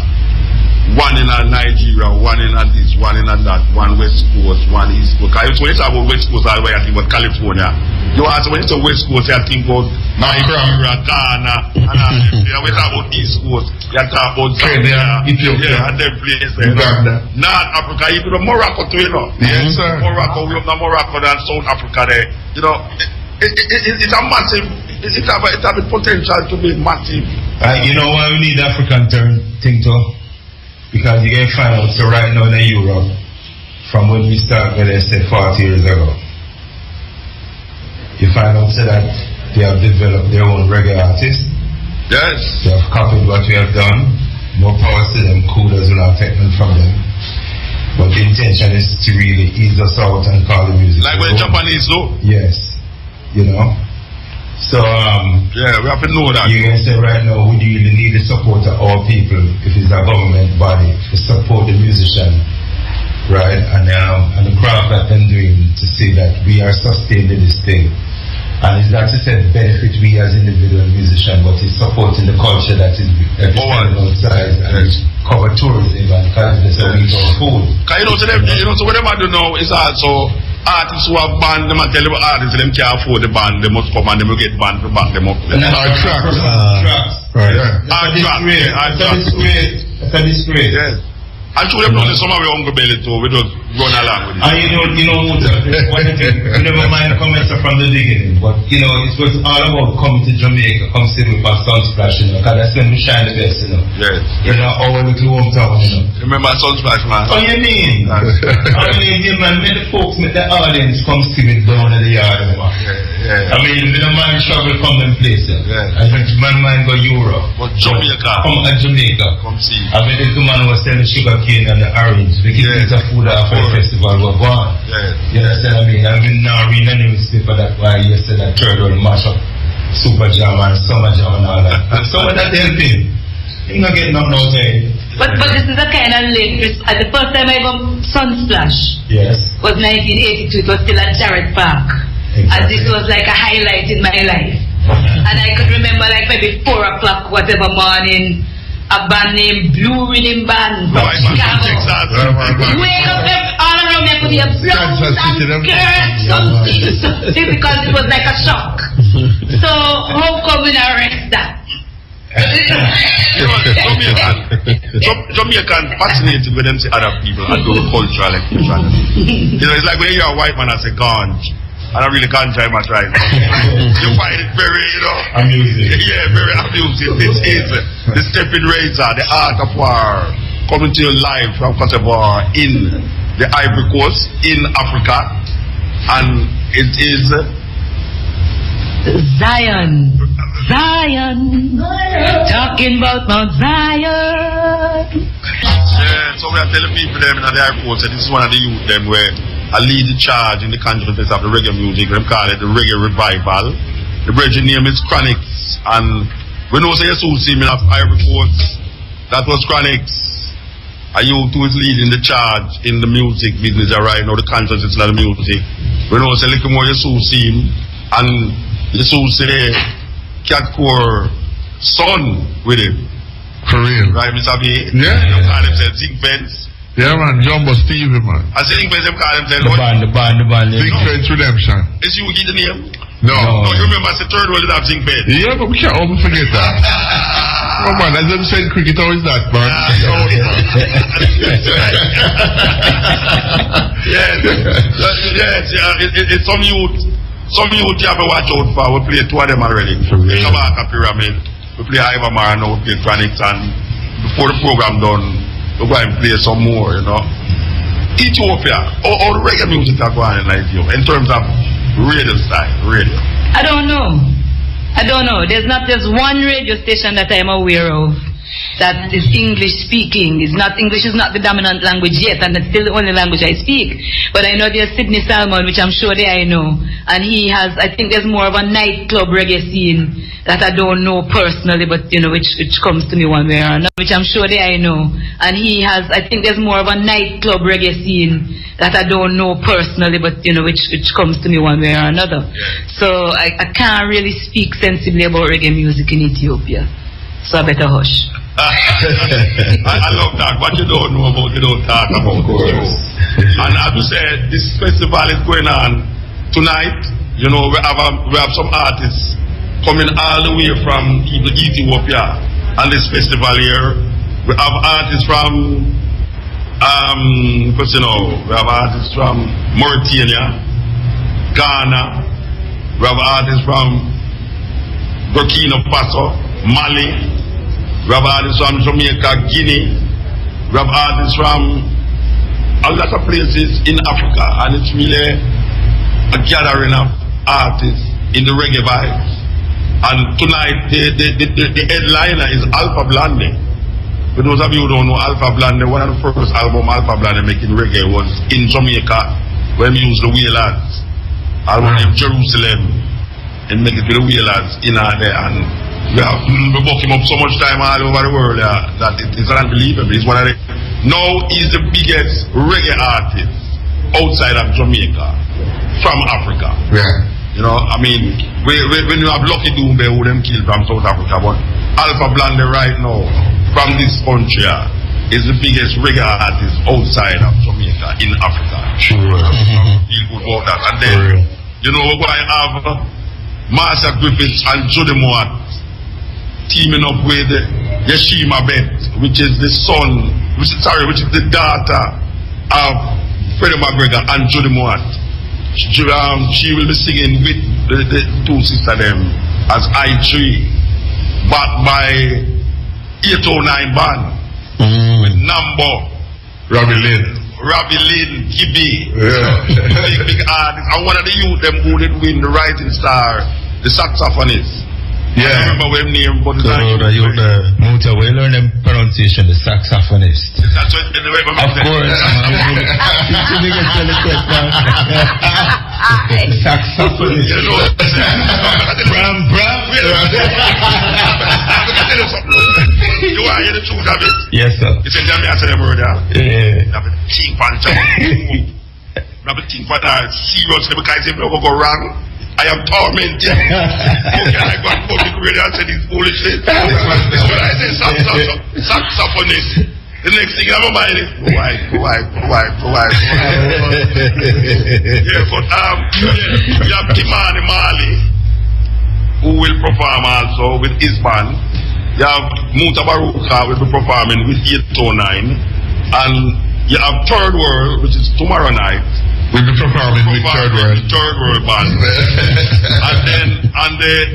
one in Nigeria, one in this, one in that, one West Coast, one East Coast. Because when you talk about West Coast, all the way I think about California. You also when you talk West Coast, you think about Nigeria, Ghana, and when you talk about East Coast, you talk about Zambia, Ethiopia, and them places. North Africa, even Morocco too, you know. Yes, sir. Morocco, we have Morocco and South Africa there. You know, it's a massive, it have a potential to be massive. You know why we need the African thing too? Because you can find out, so right now in Europe, from when we started, when they said 40 years ago, you find out so that they have developed their own reggae artists. Yes. They have copied what we have done. More power to them, kudos will not take them from them. But the intention is to really ease us out and call the music. Like when Japanese do? Yes. You know? So, yeah, we have to know that. You can say right now, we really need the support of all people, if it's a government body, to support the musician, right? And the craft that they're doing to see that we are sustaining this thing. And it's not to say benefit we as individual musicians, but it's supporting the culture that is outside and cover tourism and kindness and eat our food. Because so what them do now is also artists who have band, them and tell them artists them can't afford the band, they must come and they will get band to back them up. Our tracks. Right. That's a disgrace. Yes. And to them know some of your hungry belly too, we just run along with it. And you know what we never mind comments from the beginning, but you know, it was all about coming to Jamaica, come see with our Sunsplash, you know, because that's when we shine the best, you know. Yes. You know, our little hometown, you know. Remember Sunsplash, man? Oh, you mean? I mean, man, make the folks, make the audience come see me down in the yard, man. Yeah. I mean, we don't mind travel from them places. Yeah. I mean, man mind go Europe. But Jamaica. Come to Jamaica. Come see. I mean, the man was selling sugar cane and the orange. We give it a food after the festival was gone. Yeah. You understand what I mean? I've been now reading a newspaper that why yesterday that third world mash up Super Jam and Summer Jam and all that. And some of that helping. You're not getting nothing out there. But this is a kind of late. The first time I got Sunsplash was 1982. It was still at Jarrett Park. Exactly. And this was like a highlight in my life. And I could remember like maybe 4 o'clock whatever morning, a band named Blue Rhythm Band from Chicago. Way up there, all around me I could hear blows and skirts, something, because it was like a shock. So how come we not arrest that? Jamaican fascinated with them see other people and do cultural expression. You know, it's like when you're a white man and say ganj. And I really can't try much right now. You find it very, you know, amusing. Yeah, very amusing. This is the Stepping Razor, the art of war, coming to you live from Cote d'Ivoire in the Ivory Coast, in Africa. And it is Zion. Talking about Mount Zion. Yeah, so we are telling people them in the airport that this is one of the youth them where I lead the charge in the consciousness of the reggae music. Them call it the reggae revival. The bridge name is Chronics, and we know say you see me of Ivory Coast. That was Chronics. And you too is leading the charge in the music business right now, the consciousness of the music. We know say little more you see him, and you see Cat Core son with him. For real. Right, Mr. B? Yeah. They call himself Zig Benz. Yeah, man, Jumbo Stevie, man. I think they call himself the band. Big French Redemption. Is you get the name? No, you remember it's the third world that have Zig Benz. Yeah, but we can't always forget that. Oh man, as them saying cricket, how is that, man? It's some youth you have to watch out for. We play 2 of them already. We come back a Pyramid. We play Ivamar now, we play Chronics, and before the program done, we're going to play some more, you know. Ethiopia, all the reggae music are going in Nigeria in terms of radio style, radio. I don't know. There's not just one radio station that I'm aware of that is English speaking. English is not the dominant language yet, and it's still the only language I speak. But I know there's Sidney Salmon, which I'm sure I know, and he has. I think there's more of a nightclub reggae scene that I don't know personally, but which comes to me one way or another. Which I'm sure I know, and he has. I think there's more of a nightclub reggae scene that I don't know personally, but which comes to me one way or another. So I can't really speak sensibly about reggae music in Ethiopia. So I better hush. I love that. What you don't know about, you don't talk about. Of course. And as you said, this festival is going on tonight. We have some artists coming all the way from Ethiopia on this festival here. We have artists from we have artists from Mauritania, Ghana. We have artists from Burkina Faso, Mali. We have artists from Jamaica, Guinea. We have artists from a lot of places in Africa, and it's really a gathering of artists in the reggae vibes. And tonight, the headliner is Alpha Blondy. For those of you who don't know Alpha Blondy, one of the first albums Alpha Blondy making reggae was in Jamaica, when we used the Wheelers. Album named Jerusalem, and make it with the Wheelers in there, and we book him up so much time all over the world that it's unbelievable. He's one of he's the biggest reggae artist outside of Jamaica from Africa. Yeah. When you have Lucky Doombe who them killed from South Africa, but Alpha Blondy right now from this country is the biggest reggae artist outside of Jamaica in Africa. Sure. Feel good about that. And then we're going to have Master Griffiths and Jody Moat teaming up with Yeshima Bet, which is the daughter of Freddie McGregor and Jody Moat. She will be singing with the two sisters them as I3, backed by 809 band with Nambo, Robbie Lynn, Gibby, big artist, and one of the youth them who did win the Rising Star, the saxophonist. Yeah. I remember when name, but Muta, we learn them pronunciation, the saxophonist. That's what the way of course. Saxophonist. Bram. You want to hear the truth of it? Yes, sir. You said, I said the word, yeah. You have a think for that seriously because if you go wrong, I am tormented. Okay, I go on public radio and say this foolishness. When I say saxophonist, the next thing in my mind is why. Yeah, but you have Kimani Mali, who will perform also with his band. You have Mutabaruka will be performing with 809, and you have Third World, which is tomorrow night. We'll be performing with Third World band. And then on the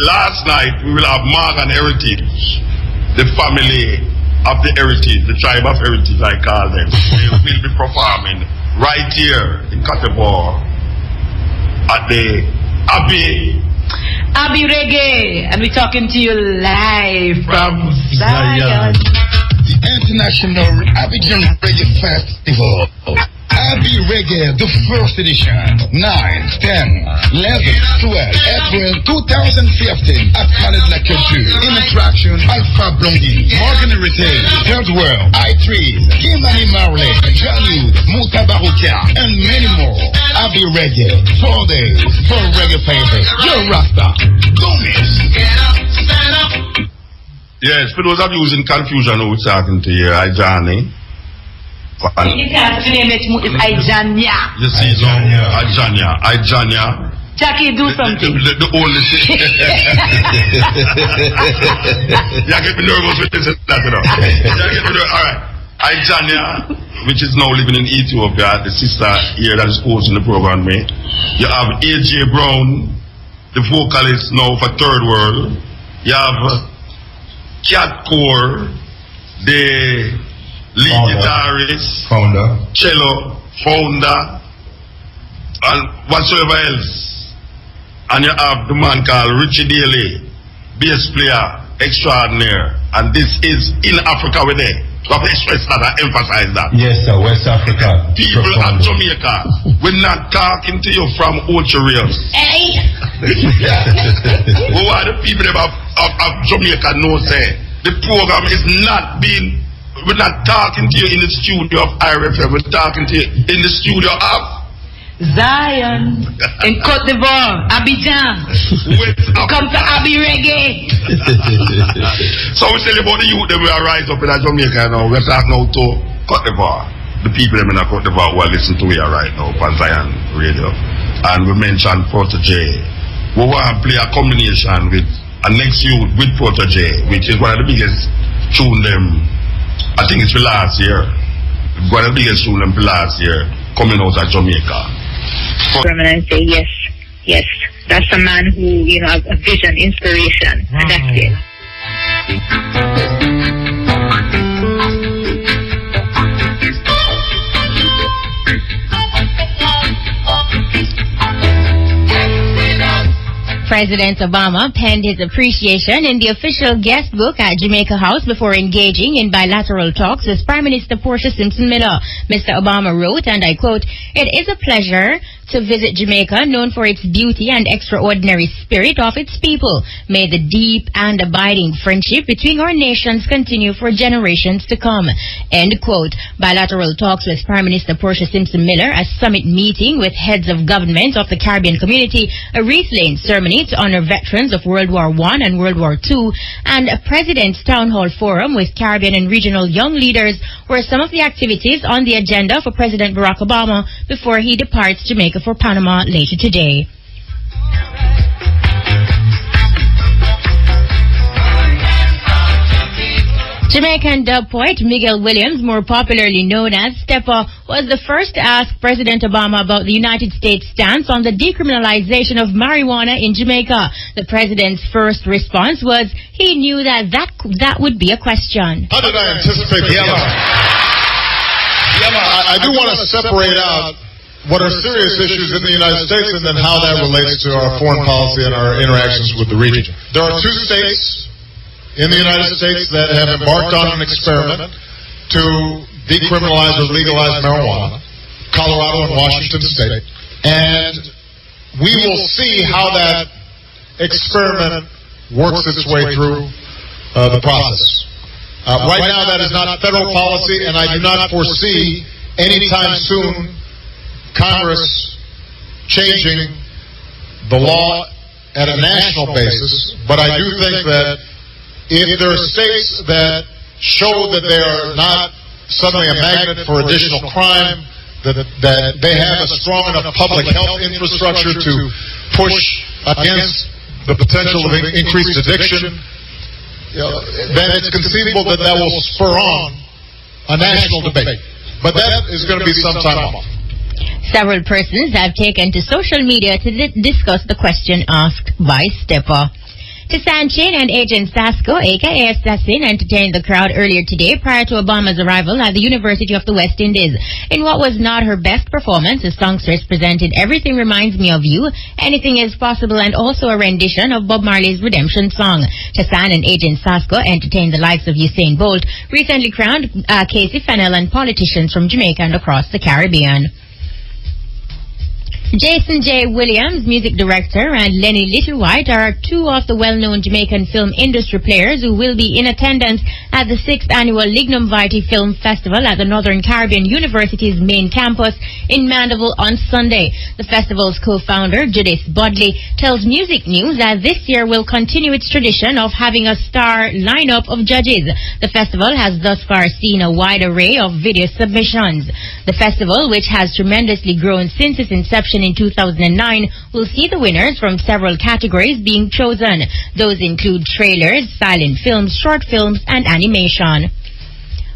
last night we will have Morgan Heritage, the family of the Heritage, the tribe of Heritage I call them. They will be performing right here in Katibor at the Abbey Reggae, and we're talking to you live from Zion. The International Abidjan Reggae Festival. Abbey Reggae, the first edition, 9, 10, 11, 12, April 2015 at Khaled Culture. In attraction, Alpha Blondy, Morgan Heritage, Third World, I3, Kimani Marley, Jalud, Mutabaruka, and many more. Abbey Reggae, 4 days for reggae favorites. Your Rasta, don't miss. Yes, for those of you who's in confusion who we're talking to here, Johnny. You can't name it, it's Ijanya. You see, Ijanya. Jackie, do something. The only thing. You get me nervous with this. Alright. Ijanya, which is now living in Ethiopia, the sister here that is hosting the program, mate. You have AJ Brown, the vocalist now for Third World. You have Cat Core, the lead guitarist, cello, founder, and whatsoever else. And you have the man called Richie Daly, bass player, extraordinaire. And this is in Africa with it. We have to stress that and emphasize that. Yes, sir, West Africa. People at Jamaica, we're not talking to you from Ocho Hey! Who are the people of Jamaica know say the program is not being, we're not talking to you in the studio of IRFM, we're talking to you in the studio of Zion in Côte d'Ivoire, Abidjan. Come to Abbey Reggae. So we tell you about the youth that we are rise up in Jamaica now. We're talking now to Côte d'Ivoire. The people in Côte d'Ivoire who are listening to here right now on Zion Radio. And we mentioned Protege. We want to play a combination with a next youth with Protege, which is one of the biggest tune them, I think it's for last year. One of the biggest tune them for last year coming out of Jamaica. And say yes, that's a man who, you know, a vision, inspiration, and that's it. President Obama penned his appreciation in the official guest book at Jamaica House before engaging in bilateral talks with Prime Minister Portia Simpson Miller. Mr. Obama wrote, and I quote, "It is a pleasure to visit Jamaica, known for its beauty and extraordinary spirit of its people. May the deep and abiding friendship between our nations continue for generations to come." End quote. Bilateral talks with Prime Minister Portia Simpson Miller, a summit meeting with heads of government of the Caribbean community, a wreath-laying ceremony to honor veterans of World War I and World War II, and a President's Town Hall Forum with Caribbean and regional young leaders were some of the activities on the agenda for President Barack Obama before he departs Jamaica for Panama later today. Jamaican dub poet Miguel Williams, more popularly known as Stepper, was the first to ask President Obama about the United States stance on the decriminalization of marijuana in Jamaica. The president's first response was he knew that would be a question. How did I anticipate the I do want to separate out what are serious issues in the United States and then how that relates to our foreign policy and our interactions with the region. There are two states in the United States that have embarked on an experiment to decriminalize or legalize marijuana, Colorado and Washington State. And we will see how that experiment works its way through the process. Right now, that is not federal policy, and I do not foresee anytime soon Congress changing the law at a national basis. But I do think that if there are states that show that they are not suddenly a magnet for additional crime, that they have a strong enough public health infrastructure to push against the potential of increased addiction, then it's conceivable that will spur on a national debate. But that is going to be some time off. Several persons have taken to social media to discuss the question asked by Stepper. Tisan Chin and Agent Sasko, a.k.a. Assassin, entertained the crowd earlier today prior to Obama's arrival at the University of the West Indies. In what was not her best performance, the songstress presented Everything Reminds Me of You, Anything Is Possible, and also a rendition of Bob Marley's Redemption Song. Tisan and Agent Sasko entertained the likes of Usain Bolt, recently crowned Casey Fennell, and politicians from Jamaica and across the Caribbean. Jason J. Williams, music director, and Lenny Littlewhite are two of the well-known Jamaican film industry players who will be in attendance at the 6th annual Lignum Vitae Film Festival at the Northern Caribbean University's main campus in Mandeville on Sunday. The festival's co-founder, Judith Bodley, tells Music News that this year will continue its tradition of having a star lineup of judges. The festival has thus far seen a wide array of video submissions. The festival, which has tremendously grown since its inception in 2009, will see the winners from several categories being chosen. Those include trailers, silent films, short films, and animation.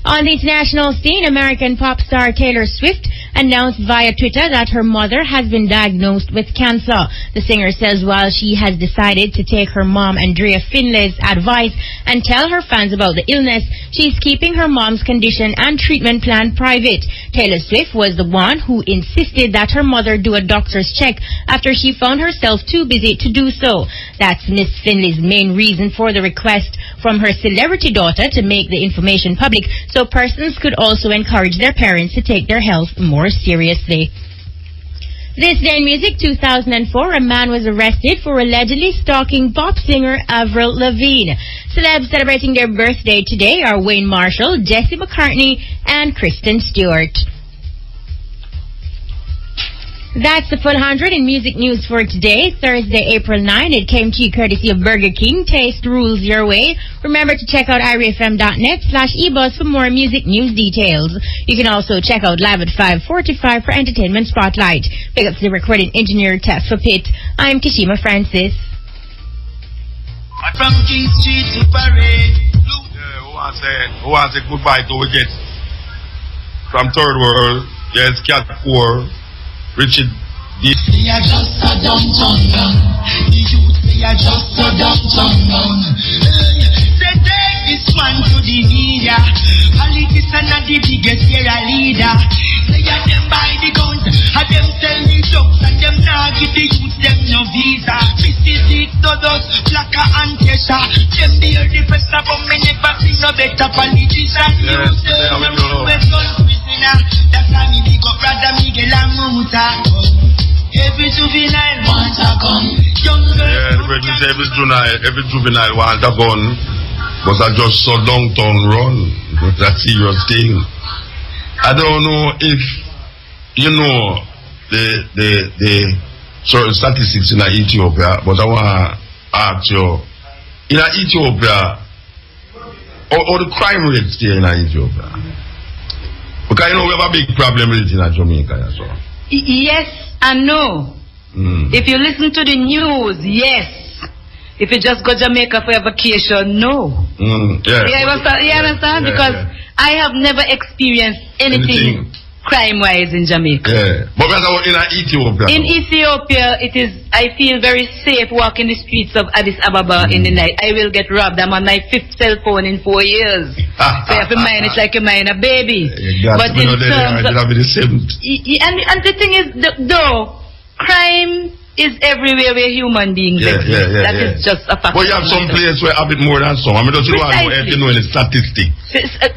On the international scene, American pop star Taylor Swift announced via Twitter that her mother has been diagnosed with cancer. The singer says while she has decided to take her mom Andrea Finlay's advice and tell her fans about the illness, she's keeping her mom's condition and treatment plan private. Taylor Swift was the one who insisted that her mother do a doctor's check after she found herself too busy to do so. That's Miss Finlay's main reason for the request from her celebrity daughter to make the information public so persons could also encourage their parents to take their health more seriously. This day in music, 2004, a man was arrested for allegedly stalking pop singer Avril Lavigne. Celebs celebrating their birthday today are Wayne Marshall, Jesse McCartney, and Kristen Stewart. That's the full 100 in music news for today, Thursday, April 9. It came to you courtesy of Burger King. Taste rules your way. Remember to check out irefm.net/ebuzz for more music news details. You can also check out Live at 5:45 for Entertainment Spotlight. Big up to the recording engineer, Tess for Pitt. I'm Kishima Francis. From King Street to Parade. Yeah, who wants to say goodbye to wickets? From Third World, yes, Cat 4. Richard D. They are just a downtown down. The youth, they are just a downtown down. Say take this one to the media. Politicians are the biggest leader. Say are them buy the guns, and them sell the drugs, and them now give the youth them no visa. Mississippi, Dodos, Flaka and Kesha. Them bear the pressure, but me never see no better politician. Yes, there we go. That's why me big up brother Miguel and Muta. Every juvenile wants a gun. Every juvenile wants a gun. But I just saw downtown run. That's a serious thing. I don't know if you know the certain statistics in Ethiopia, but I want to ask you, in Ethiopia, or the crime rates there in Ethiopia? Because you know we have a big problem with it in Jamaica as well. Yes and no. If you listen to the news, yes. If you just go Jamaica for a vacation, no. Yeah. You understand? Because I have never experienced anything crime-wise in Jamaica. Yeah. But in Ethiopia? In Ethiopia, it is. I feel very safe walking the streets of Addis Ababa in the night. I will get robbed. I'm on my 5th cell phone in 4 years. So you have to mind it like you mind a baby. But in terms of, and the thing is, though, crime is everywhere where human beings exist. That is just a fact. But you have some places where a bit more than some. I mean, don't you want to know any statistics?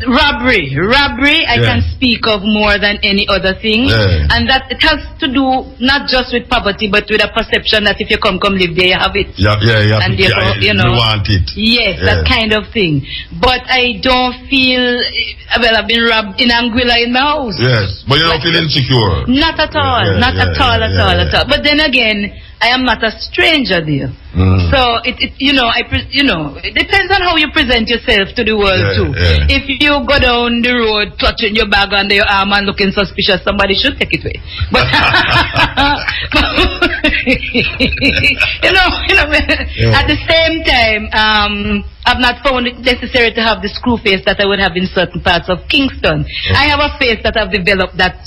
Robbery, I can speak of more than any other thing, and that it has to do not just with poverty, but with a perception that if you come live there, you have it. And therefore, you want it. Yes, that kind of thing. But I don't feel. Well, I've been robbed in Anguilla in my house. Yes, but you don't feel insecure. Not at all. Not at all. But then again, I am not a stranger there. So it depends on how you present yourself to the world too. If you go down the road clutching your bag under your arm and looking suspicious, somebody should take it away. But at the same time, I've not found it necessary to have the screw face that I would have in certain parts of Kingston. I have a face that I've developed that,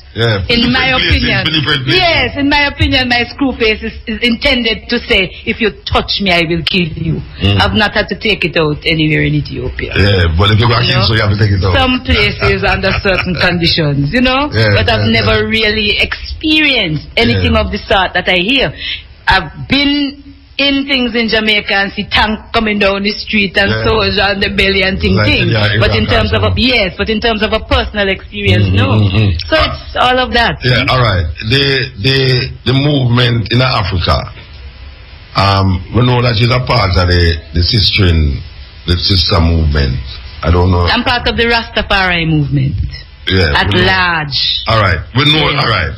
in my opinion, yes, in my opinion, my screw face is intended to say, if you touch me, I will kill you. I've not had to take it out anywhere in Ethiopia. Yeah, but if you got so you have to take it out. Some places under certain conditions, but I've never really experienced anything of the sort that I hear. I've been in things in Jamaica and see tank coming down the street and soldier on the belly and thing. But in terms of a personal experience, no. So it's all of that. Yeah, all right. The movement in Africa. We know that you're a part of the sister movement. I don't know. I'm part of the Rastafari movement. Yeah. At large. All right. We know. All right.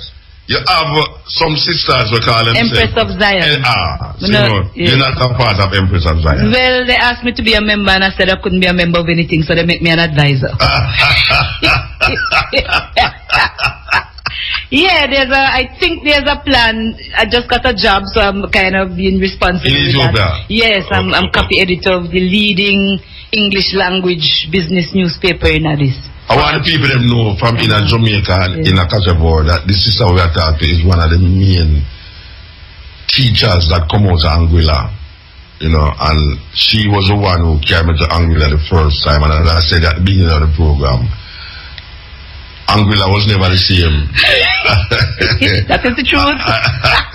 You have some sisters, we call them Empress of Zion. You're not a part of Empress of Zion. Well, they asked me to be a member and I said I couldn't be a member of anything, so they make me an advisor. Yeah, I think there's a plan. I just got a job, so I'm kind of being responsible. In Ethiopia? Yes, I'm copy editor of the leading English language business newspaper in Addis. I want the people to know from in Jamaica and in a Casavoir that the sister we are talking to is one of the main teachers that come out of Anguilla. And she was the one who came to Anguilla the first time, and as I said at the beginning of the program, Anguilla was never the same. That is the truth.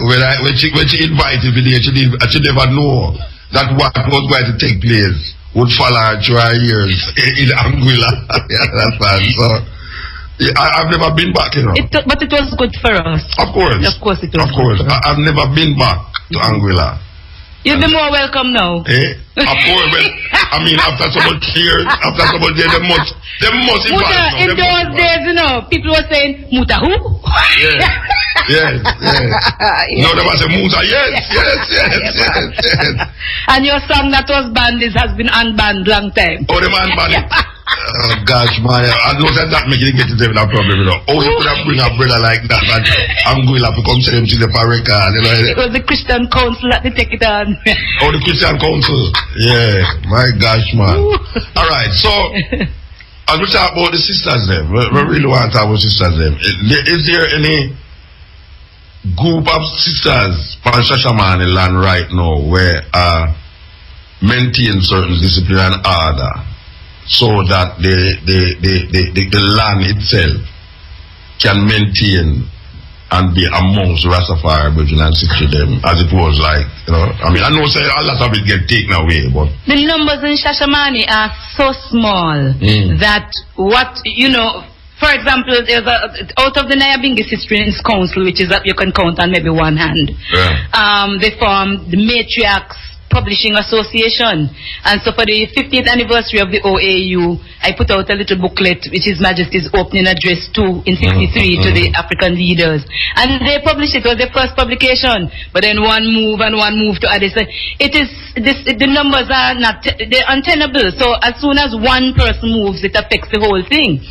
When she invited me there, she never know that what was going to take place would follow her through her years in Anguilla. You understand? So, I've never been back, you know. But it was good for us. Of course. Of course it was. Of course. I've never been back to Anguilla. You'll be more welcome now. Of course, well, I mean, after so much years, after so much years, they must invite. Muta, in those days, you know, people were saying, Muta who? Yes. No, they must say, Muta, yes. And your song that was banned has been unbanned long time. Oh, the man banned it? Oh, gosh, man. I know that making it get into that problem, you know. Oh, you could have bring a brother like that and Anguilla to come say him to the Parika. You know. It was the Christian Council that they take it on. Oh, the Christian Council. Yeah, my gosh, man. All right, so as we talk about the sisters there, we really want to talk about sisters there. Is there any group of sisters on Shashamane land right now where maintain certain discipline and order so that the land itself can maintain and be amongst Rastafari, Virgin and Sister them, as it was like, you know. I mean, I know say a lot of it get taken away, but the numbers in Shashamane are so small that what, you know, for example, there's out of the Nyabingi Sister's Council, which is that you can count on maybe one hand. They formed the Matriarchs Publishing Association, and so for the 50th anniversary of the OAU, I put out a little booklet, which is Majesty's opening address 2 in 63 to the African leaders, and they published it. It was their first publication, but then one move to others. It is the numbers are not, they're untenable. So as soon as one person moves, it affects the whole thing.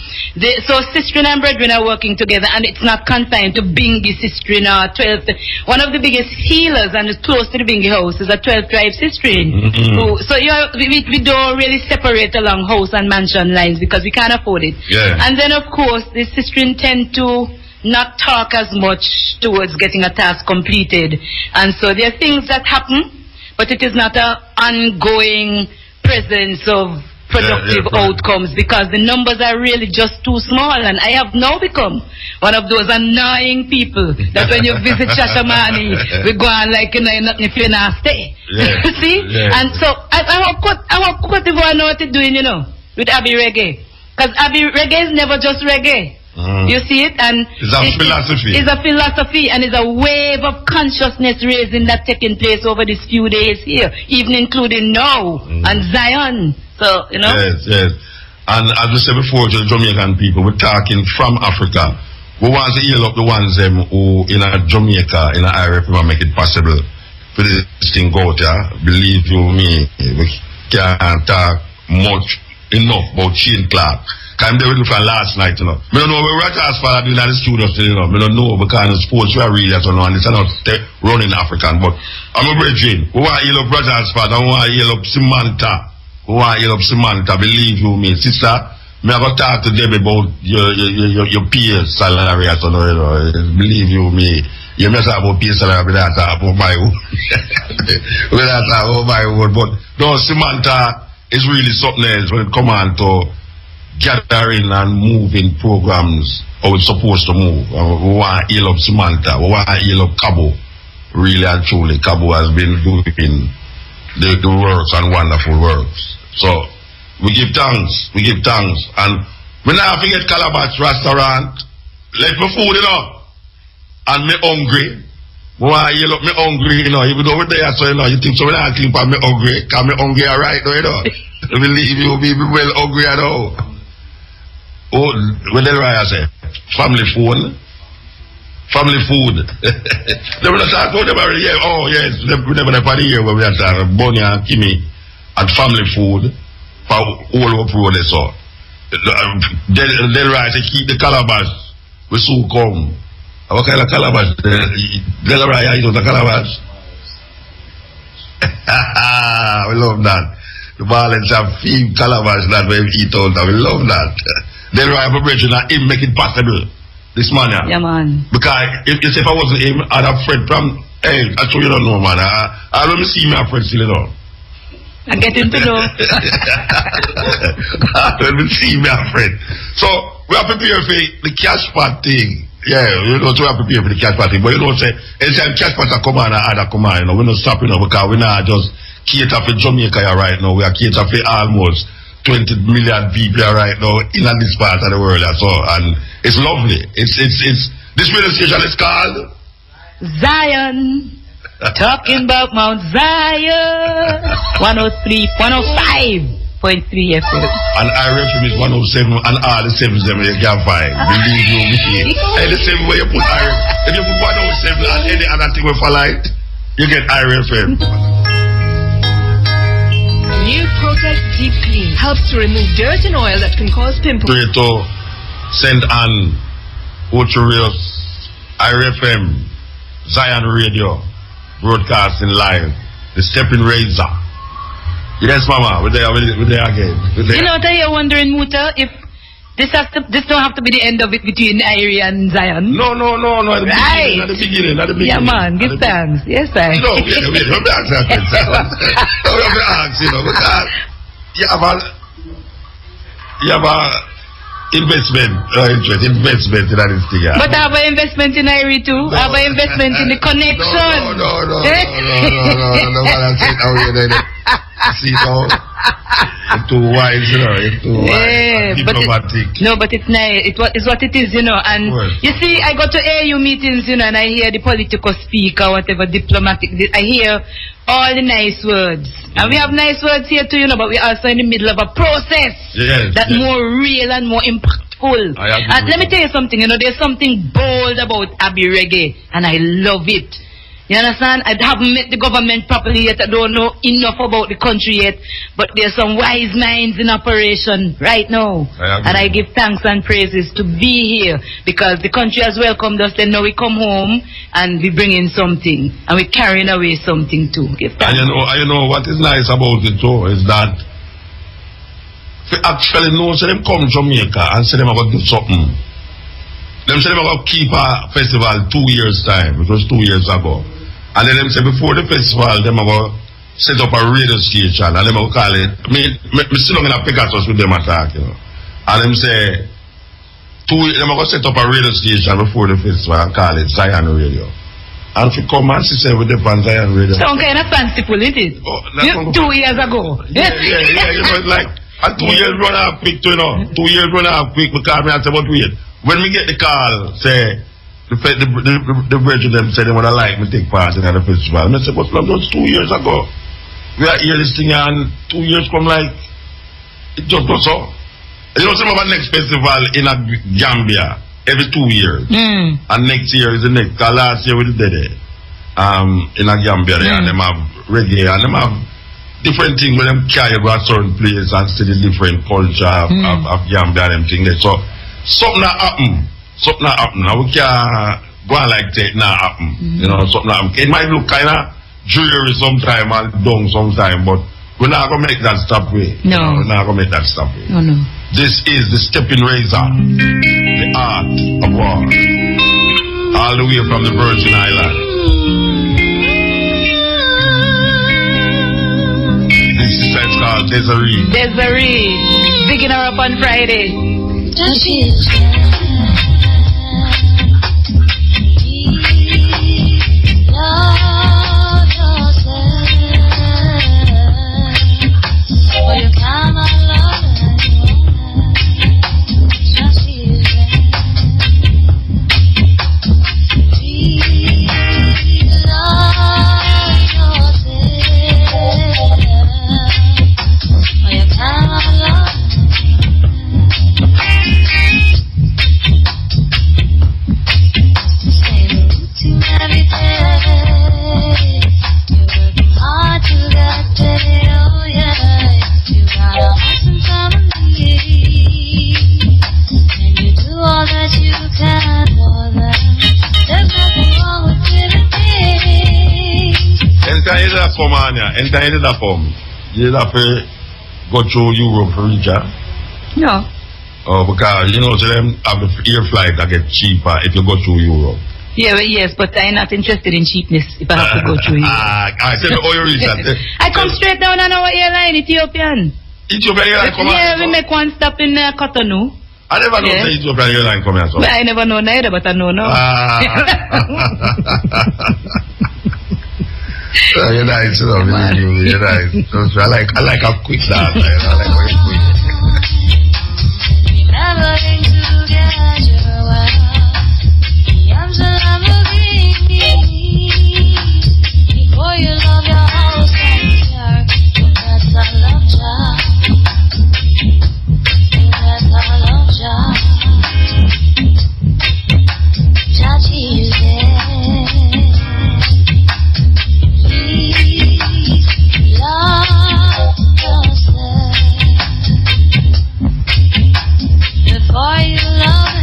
So Sistren and Brethren are working together, and it's not confined to Bingi Sistren or 12. One of the biggest healers and close to the Bingi house is a 12 tribe Sistren. So we don't really separate along house and mansion lines because we can't afford it. And then of course the Sistren tend to not talk as much towards getting a task completed, and so there are things that happen, but it is not an ongoing presence of productive outcomes because the numbers are really just too small. And I have now become one of those annoying people that when you visit Shashamane, we go on like, you know, nothing if you're not stay. See? And so I hope Cote d'Ivoire know what they're doing, you know, with Abbey Reggae. Because Abbey Reggae is never just reggae. You see it? And it's a philosophy. It's a philosophy, and it's a wave of consciousness raising that taking place over these few days here, even including now and Zion. So, you know. Yes. And as we said before to the Jamaican people, we're talking from Africa. We want to heal up the ones who in Jamaica, in Irish, we make it possible for this thing go there. Believe you me, we can't talk enough about Shane Clark. I'm there with from last night, you know. I don't know where Roger's father doing at the studio still, you know. I don't know because the sports we are really, you know, and it's not running African. But I'm a brethren. We want to heal up Roger's father. We want to heal up Samantha. Believe you me, sister. Me have to talk to them about your peer salary, you know. Believe you me. You may talk about peer salary, but that's about my own. But no, Samantha is really something else when it comes on to gathering and moving programs how it's supposed to move. We want to heal up Samantha. We want to heal up Cabo. Really and truly, Cabo has been doing the works and wonderful works. So we give thanks. And we now forget Calabash restaurant. Let me food, you know. And me hungry. We want to heal up me hungry, you know. Even over there, so you know, you think so when I think about me hungry. Because me hungry alright, you know. Believe you, be well hungry at all. Oh, what did I say? Family food. They were not talking about it. Oh, yes. We never had here where we had Bonnie and Kimmy and family food for all over the so. They right to keep the calabash. We soon come. What kind of calabash? They right to the calabash. We love that. The violence of few calabash that we eat all that. We love that. Then I have a bridge and him make it possible. This man, yeah, man. Because if I wasn't him, I'd have friend from, hey, I told you don't know, man. I don't see me a friend still, you know. I'm getting to know. Let me see me a friend. So, we are prepared for the cash pot thing. Yeah, you know, so we are prepared for the cash pot thing. But you know, say, anytime cash pot come on, you know, we're not stopping, you know, because we're not just cater for Jamaica here right now. We are cater for almost 20 million people here right now in this part of the world. So, and it's lovely. It's this radio station is called Zion. Talking about Mount Zion. 105.3 FM. And IRFM is 107 and all the 7 you can find. Believe you me. And the same way you put IRFM. If you put 107 and any other thing with a light, you get IRFM. New Protect Deep Clean helps to remove dirt and oil that can cause pimples. To send on Ultravious, IRFM, Zion Radio, broadcasting live, the Stepping Razor. Yes, Mama, we're there again. We're there. You know what you're wondering, Muta, if this don't have to be the end of it between Irie and Zion? No, at the beginning. Yeah, man, give thanks. Yes, I. No, wait, let me ask that question. Let me ask, because you have a investment in this thing. But I have an investment in Irie too. I have an investment in the connection. No, I'm saying how you're doing it. See, no, it's too wise, you know, it's too diplomatic. But it's nice. It's what it is, you know. And you see, I go to AU meetings, you know, and I hear the political speaker, whatever diplomatic. I hear all the nice words, and we have nice words here too, you know. But we're also in the middle of a process that's more real and more impactful. And let me tell you something, you know, there's something bold about Abbey Reggae, and I love it. You understand? I haven't met the government properly yet. I don't know enough about the country yet. But there's some wise minds in operation right now. And I give thanks and praises to be here. Because the country has welcomed us. Then now we come home and we bring in something. And we're carrying away something too. Give thanks. And you know what is nice about it too is that we actually know so them come to Jamaica and say them about do something. Them say them about keep a festival 2 years time. It was 2 years ago. And then them say before the festival, them about set up a radio station and them about call it. Me still in a Pegasus with them attack, you know. And them say them about set up a radio station before the festival and call it Zion Radio. And if you come and see say with the fan Zion Radio. Some kind of fanciful, isn't it? 2 years ago. Yeah, you know, it's like and 2 years run out quick, you know. 2 years run out quick because me and say, but wait. When we get the call, say the brethren them say they would like me take part in the festival. And I said, but that was 2 years ago. We are here this thing and 2 years come like it just goes so. You know, some of our next festival in a Gambia every 2 years. And next year is the next. Cause last year we did it in a Gambia there, and them have reggae and them have different things when them carry go a certain place and see the different culture of Gambia and them thing there. So something that happen. Now we can't go on like that now happen. You know, something happen. It might look kind of dreary sometime and dumb sometime, but we're not going to make that stop way. No. We're not going to make that stop way. No. This is the Stepping Razor, the art of war. All the way from the Virgin Islands. This is called Desiree. Digging her up on Friday. Enter that form. You have to go through Europe for reach. No. Oh, because you know, so them have the air flight that get cheaper if you go through Europe. Yeah, well, yes, but I'm not interested in cheapness if I have to go through Europe. I said, oh, you reach that. I come straight down on our airline, Ethiopian. Ethiopian airline come Yeah, we make one stop in Cotonou. I never know the Ethiopian airline come here. So. Well, I never know neither, but I know now. You're nice, you know, believe you. You're nice. I like a quick dance. I like how you quick. Remembering to get your well. I'm so before you love your house and your that's a love job. That's a love job. Judge you please love yourself before you love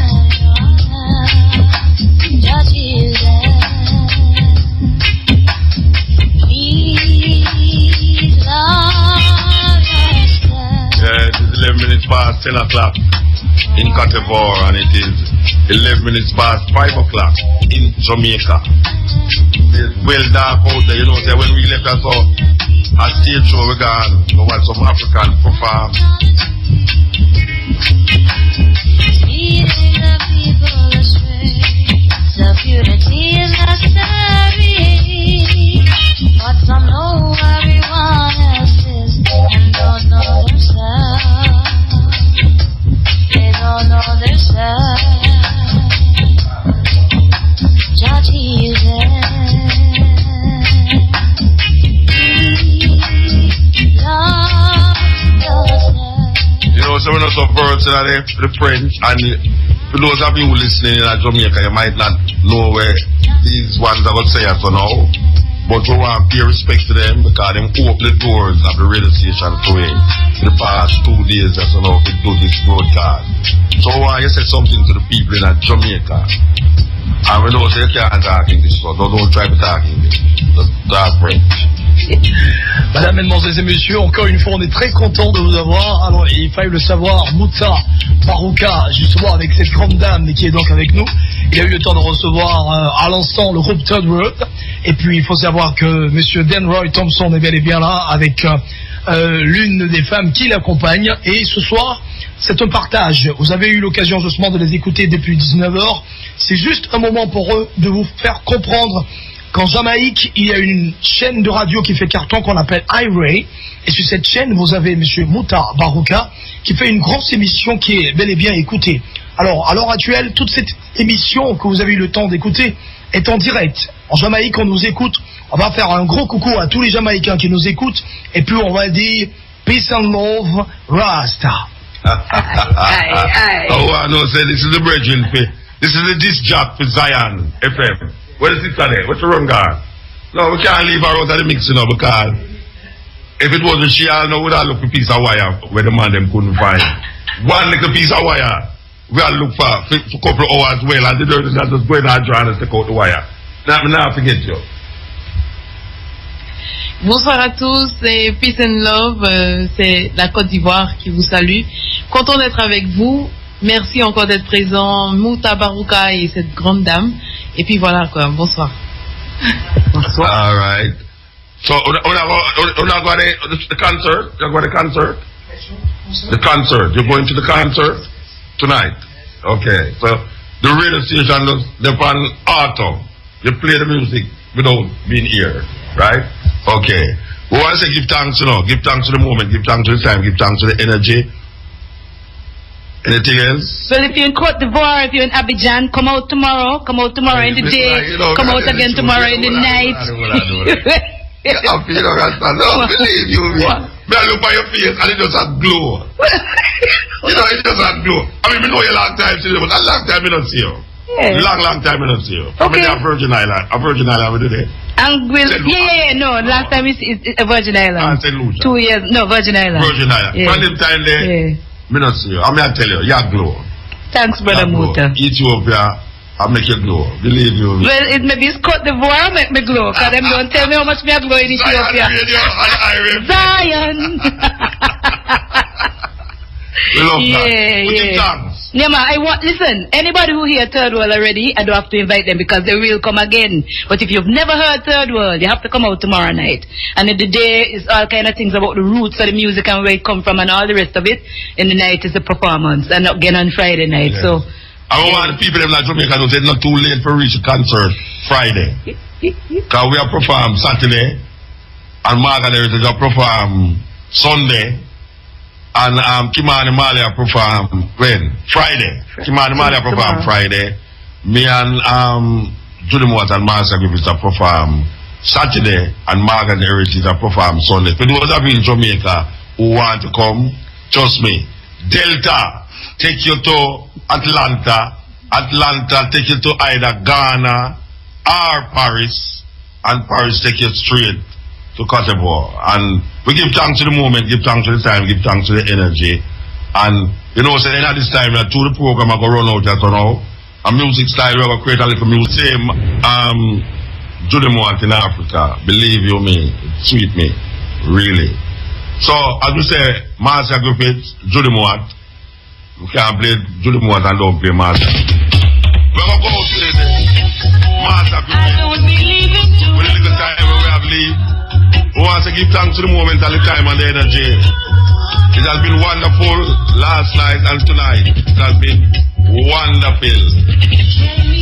anyone else. Judge you please love yourself. Yeah, it is 11 minutes past 10 o'clock in Côte d'Ivoire, and it is 11 minutes past 5 o'clock in Jamaica. It's well dark out there, you know, say when we left us out, a stage show we gone, we want some African perform. Leading the people astray, self-unity is necessary, but some know everyone else is and don't know themselves. They don't know themselves. Judge Jesus. You know, so we know some words in the French, and for those of you listening in Jamaica, you might not know where these ones are going to say us or now, but we want to pay respect to them because they opened the doors of the radio station to me in the past 2 days or so now to do this broadcast. So I want you to say something to the people in Jamaica. And we know say you can't talk English, so don't try to talk English. Just talk French. Madame, mesdemoiselles et messieurs, encore une fois, on est très content de vous avoir. Alors, il fallait le savoir, Mutabaruka, justement, avec cette grande dame qui est donc avec nous, il a eu le temps de recevoir à l'instant le groupe Third World. Et puis, il faut savoir que monsieur Denroy Thompson est bel et bien là avec l'une des femmes qui l'accompagne. Et ce soir, c'est un partage. Vous avez eu l'occasion justement de les écouter depuis 19h. C'est juste un moment pour eux de vous faire comprendre qu'en Jamaïque, il y a une chaîne de radio qui fait carton qu'on appelle iRay. Et sur cette chaîne, vous avez M. Mutabaruka qui fait une grosse émission qui est bel et bien écoutée. Alors, à l'heure actuelle, toute cette émission que vous avez eu le temps d'écouter est en direct. En Jamaïque, on nous écoute. On va faire un gros coucou à tous les Jamaïcains qui nous écoutent. Et puis, on va dire Peace and Love, Rasta. Oh, I know, say this is the Brethren Pit. This is the disc job for Zion FM. What is it today? What's the run guard? No, we can't leave her out of the mix, you know, because if it wasn't she, I know we'd all look for a piece of wire where the man them couldn't find. One little piece of wire, we all look for a couple of hours well, and the dirt is not just going out dry and stick out the wire. Now forget you. Bonsoir à tous, c'est Peace and Love, c'est la Côte d'Ivoire qui vous salue. Content d'être avec vous. Merci encore d'être présent, Mutabaruka et cette grande dame. Et puis voilà quoi, bonsoir. Bonsoir. All right. So, the concert? You're going to the concert? The concert. You're going to the concert tonight? Okay. So, the radio station, they're on auto. You play the music without being here, right? Okay. We want to say give thanks, you know. Give thanks to the moment. Give thanks to the time. Give thanks to the energy. Anything else? Well, if you're in Côte d'Ivoire, if you're in Abidjan, come out tomorrow in the day, come out again tomorrow in the night. No, believe you me. I look at your face and it just a glow. You know, it just a glow. I mean, we know you long time today, but a long time we don't see you. Yeah. Long time we don't see you. From a Virgin Island. A Virgin Island we do there. And we'll, no, last time it's Virgin Island. St. Lucia. 2 years, no, Virgin Island. Virgin Island. Yeah. From the time there, me not see you. I mean, I tell you, you glow. Thanks, Brother Muta. Ethiopia, I make you glow. Believe you. Well, it maybe it's Côte d'Ivoire make me glow, because them don't tell me how much me I glow in Ethiopia. Zion! We love that. Yeah. Yeah, man, listen, anybody who hear Third World already, I don't have to invite them because they will come again. But if you've never heard Third World, you have to come out tomorrow night. And in the day is all kind of things about the roots of the music and where it come from and all the rest of it. In the night is the performance, and again on Friday night. Yes. So I want the people in Jamaica to say it's not too late for reach a concert Friday. Because we are perform Saturday, and Margaret Heritage are perform Sunday, and Kimani Mali are perform when? Friday. Kimani Mali are perform Friday. Me and Judy Mott and Master Griffiths are perform Saturday, and Margaret Heritage are perform Sunday. For those of you in Jamaica who want to come, trust me, Delta take you to Atlanta, take you to either Ghana or Paris, and Paris take you straight to Cote d'Ivoire. And we give thanks to the moment, give thanks to the time, give thanks to the energy. And you know, so at this time, to the program I go run out at now. A music style, we have create a little music. Same Judy Mott in Africa. Believe you me, it sweet me, really. So as we say, Master Griffiths, Judy Mott. We can't play Judy Mott and don't play Master. We're gonna go to the Master Griffiths. With a little time we have leave. We want to give thanks to the moment and the time and the energy. It has been wonderful last night and tonight. It has been wonderful.